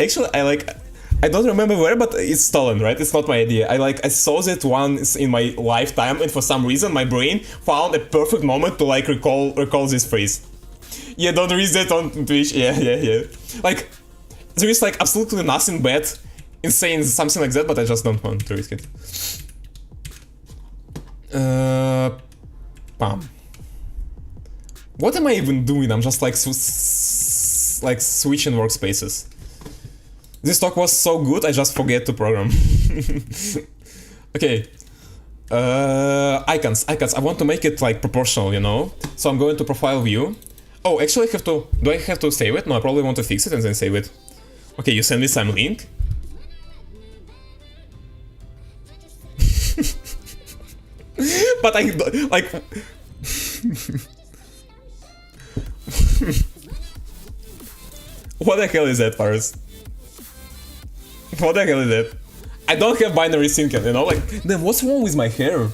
I don't remember where, but it's stolen, right? It's not my idea. I saw that once in my lifetime, and for some reason my brain found a perfect moment to like recall this phrase. Yeah, don't read that on Twitch. Yeah. Like, there is like absolutely nothing bad in saying something like that, but I just don't want to risk it. Bam. What am I even doing? I'm just like switching workspaces. This talk was so good, I just forget to program. Okay. Icons. I want to make it like proportional, you know? So I'm going to profile view. Oh, actually do I have to save it? No, I probably want to fix it and then save it. Okay, you send me some link. But I like... What the hell is that, Paris? What the hell is that? I don't have binary syncing, you know? Like, then what's wrong with my hair?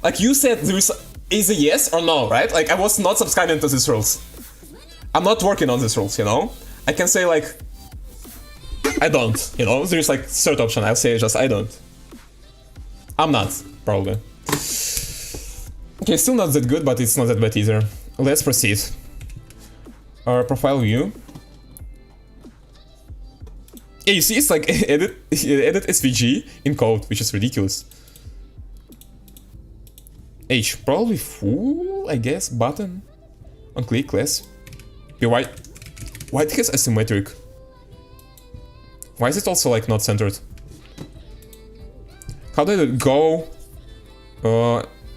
Like, you said there is a yes or no, right? Like, I was not subscribing to these rules. I'm not working on these rules, you know? I can say, like, I don't, you know? There's, like, third option. I'll say just I don't. I'm not, probably. Okay, still not that good, but it's not that bad either. Let's proceed. Our profile view. Yeah, you see, it's like edit SVG in code, which is ridiculous. H, probably full, I guess, button. On click, less. Be white. Why it has asymmetric? Why is it also like not centered? How did it go?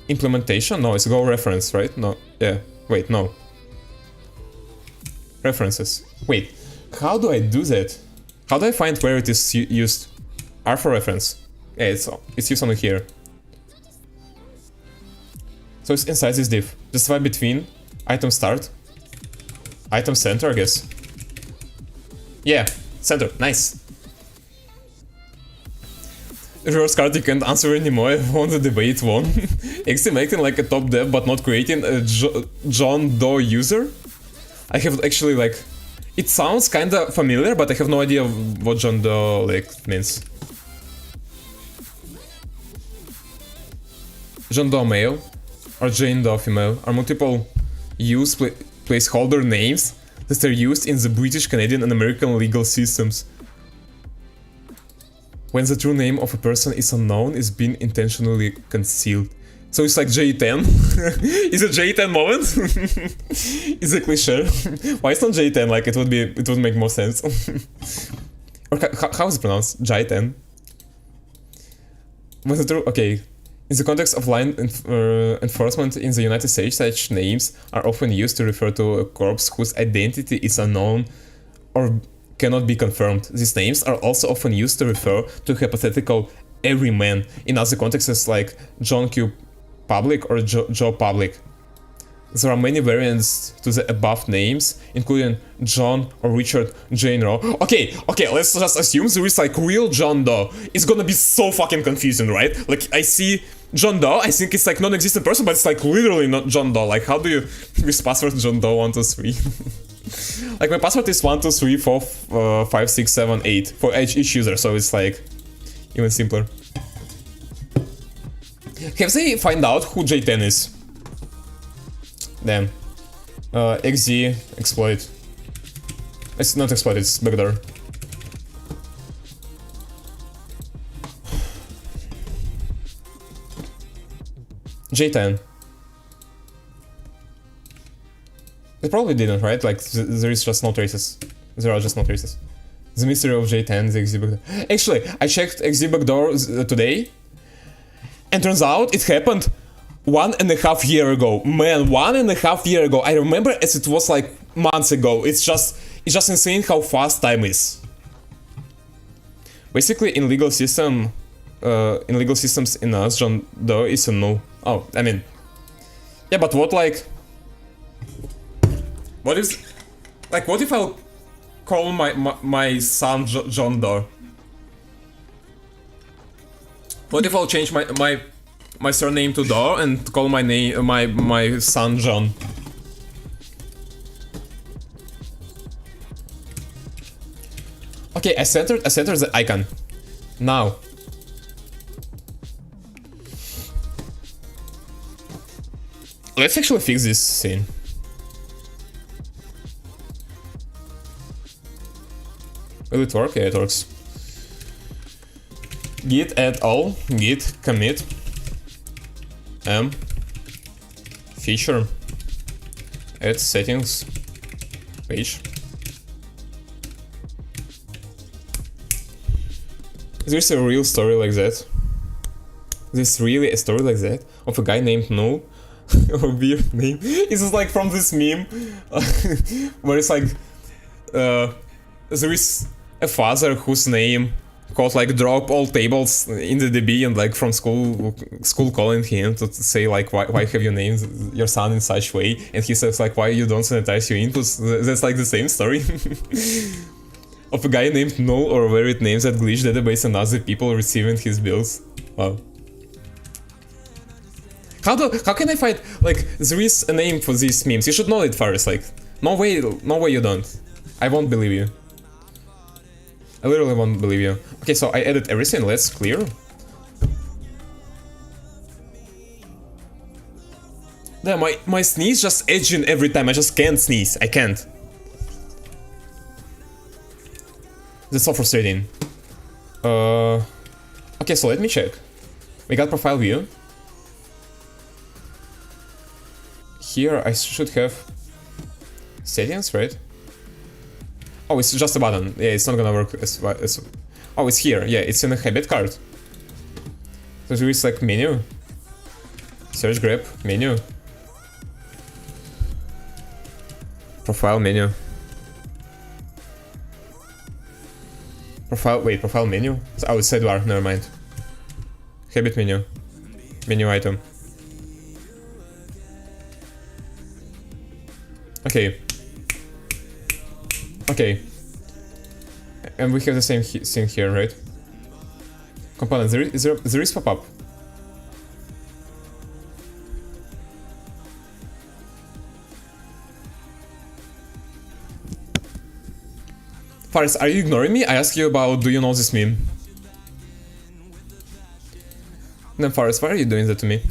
Implementation? No, it's go reference, right? No, yeah. Wait, no. References. Wait, how do I do that? How do I find where it is used? R for reference. Yeah, it's used on here. So it's inside this div. Justify between item start, item center, I guess. Yeah, center. Nice. Reverse card, you can't answer anymore. I won the debate, won. Actually making like a top dev, but not creating a John Doe user. I have actually like... It sounds kinda familiar, but I have no idea what John Doe like means. John Doe male or Jane Doe female are multiple use placeholder names that are used in the British, Canadian and American legal systems. When the true name of a person is unknown, it's been intentionally concealed. So it's like J10. Is it J10 moment? Is it cliche? Why it's not J10? Like it would make more sense. Or how is it pronounced? J10. When the true, okay. In the context of line enforcement in the United States, such names are often used to refer to a corpse whose identity is unknown or cannot be confirmed. These names are also often used to refer to a hypothetical everyman in other contexts like John Q. Public or Joe Public. There are many variants to the above names, including John or Richard Jane Roe. Okay, let's just assume there is like real John Doe. It's gonna be so fucking confusing, right? Like I see John Doe, I think it's like non-existent person, but it's like literally not John Doe. Like how do you use password John Doe 123? Like my password is 1, 2, 3, 4, 5, 6, 7, 8 for each user, so it's like even simpler. Have they find out who J10 is? Damn. XZ exploit. It's not exploit, it's backdoor. J10. It probably didn't, right? Like, there is just no traces. There are just no traces. The mystery of J10, the XZ backdoor. Actually, I checked XZ backdoor today, and turns out it happened 1.5 years ago. Man, 1.5 years ago. I remember as it was like months ago. It's just insane how fast time is. Basically, in legal systems in us, John Doe is a no. Oh, I mean, yeah, but what like? What is, like, what if I'll call my son John Doe? What if I'll change my surname to Doe and call my name my son John? Okay, I centered the icon. Now. Let's actually fix this scene. Will it work? Yeah, it works. Git add all, git commit feature add settings page. Is this a real story like that? Is this really a story like that? Of a guy named No? A weird name. This is like from this meme where it's like there is a father whose name called like drop all tables in the DB, and like from school calling him to say like why have you named your son in such way, and he says like why you don't sanitize your inputs. That's like the same story. Of a guy named Null or where it names that glitch database and other people receiving his bills. Wow. How can I find, like, there is a name for these memes? You should know it first, like, no way you don't. I won't believe you. I literally won't believe you. Okay, so I added everything, let's clear. Yeah, my sneeze just edging every time, I just can't sneeze, I can't. That's so frustrating. Okay, so let me check. We got profile view. Here I should have settings, right? Oh, it's just a button. Yeah, it's not gonna work as oh, it's here. Yeah, it's in the habit card. So there is like menu, search grep, menu, profile menu, profile menu. Oh, it's sidebar. Never mind. Habit menu, menu item. Okay, and we have the same thing here, right? Components, there is pop-up. Faris, are you ignoring me? I asked you about, do you know this meme? Then Faris, why are you doing that to me?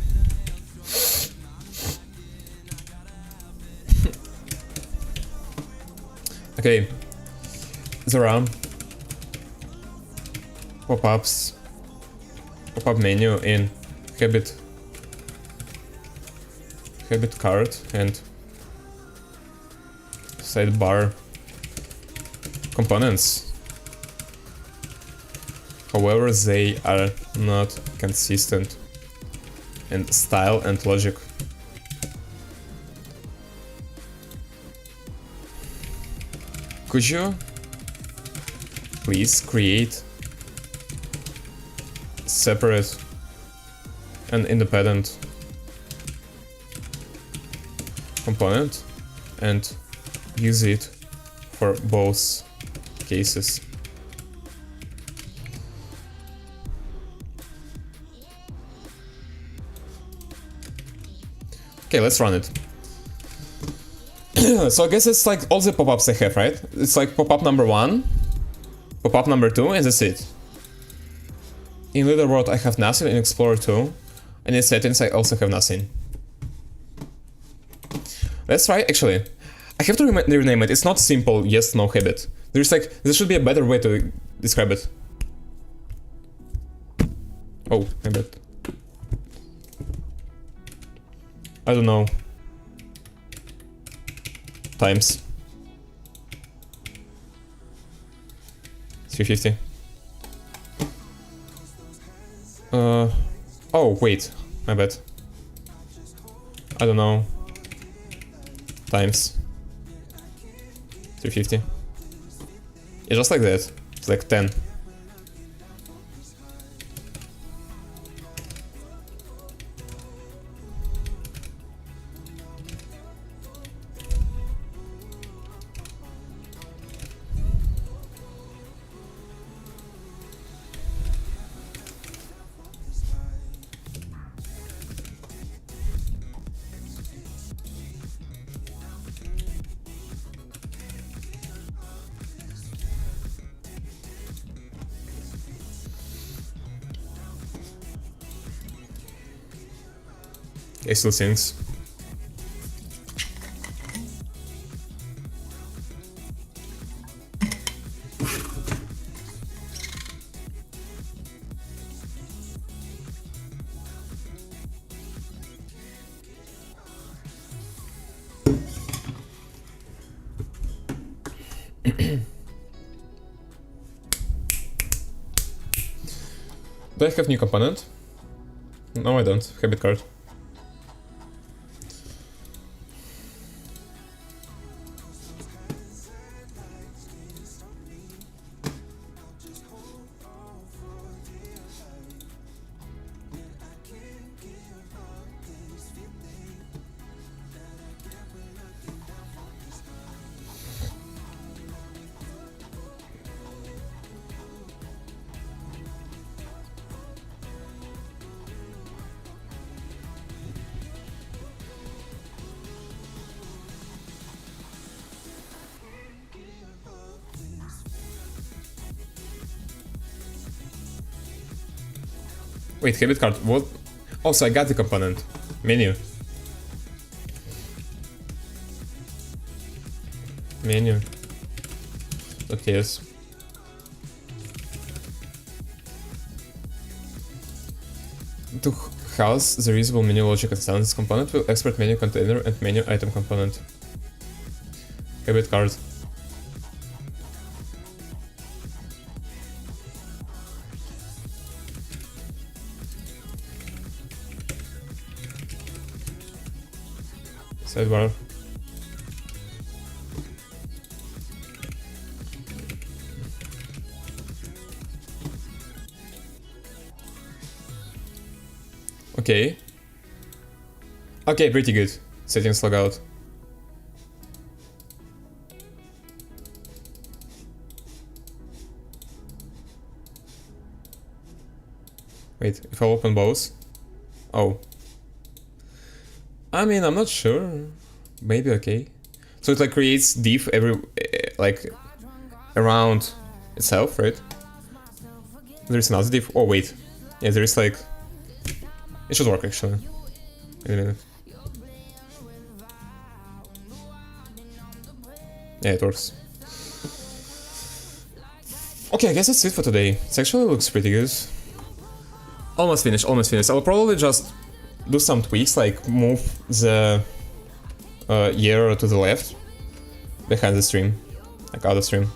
Okay, there are pop-ups, pop-up menu in habit card and sidebar components. However, they are not consistent in style and logic. Could you please create separate and independent component and use it for both cases? Okay, let's run it. So I guess it's like all the pop-ups I have, right? It's like pop-up number 1, pop-up number 2, and that's it. In Leader World I have nothing, in Explorer 2, and in Settings I also have nothing. Let's try, actually. I have to rename it. It's not simple yes, no habit. There's like, there should be a better way to describe it. Oh, habit. I don't know. Times 350. Oh, wait. My bad. I don't know. Times 350. Yeah, just like that. It's like 10. It still sings. Do I have new component? No, I don't. Habit card. Wait, habit card, what? Also, I got the component. Menu. Menu. Okay, yes. To house the reusable menu logic and sounds component will export menu container and menu item component. Habit card. Sidebar. Okay. Okay, pretty good. Settings logout. Wait, if I open both? Oh. I mean, I'm not sure. Maybe okay. So it like creates div every like around itself, right? There's another div. Oh wait, yeah, there is like. It should work actually. Wait a minute. Yeah, it works. Okay, I guess that's it for today. It actually looks pretty good. Almost finished, almost finished. I'll probably just do some tweaks, like move the year to the left behind the stream, like out of stream.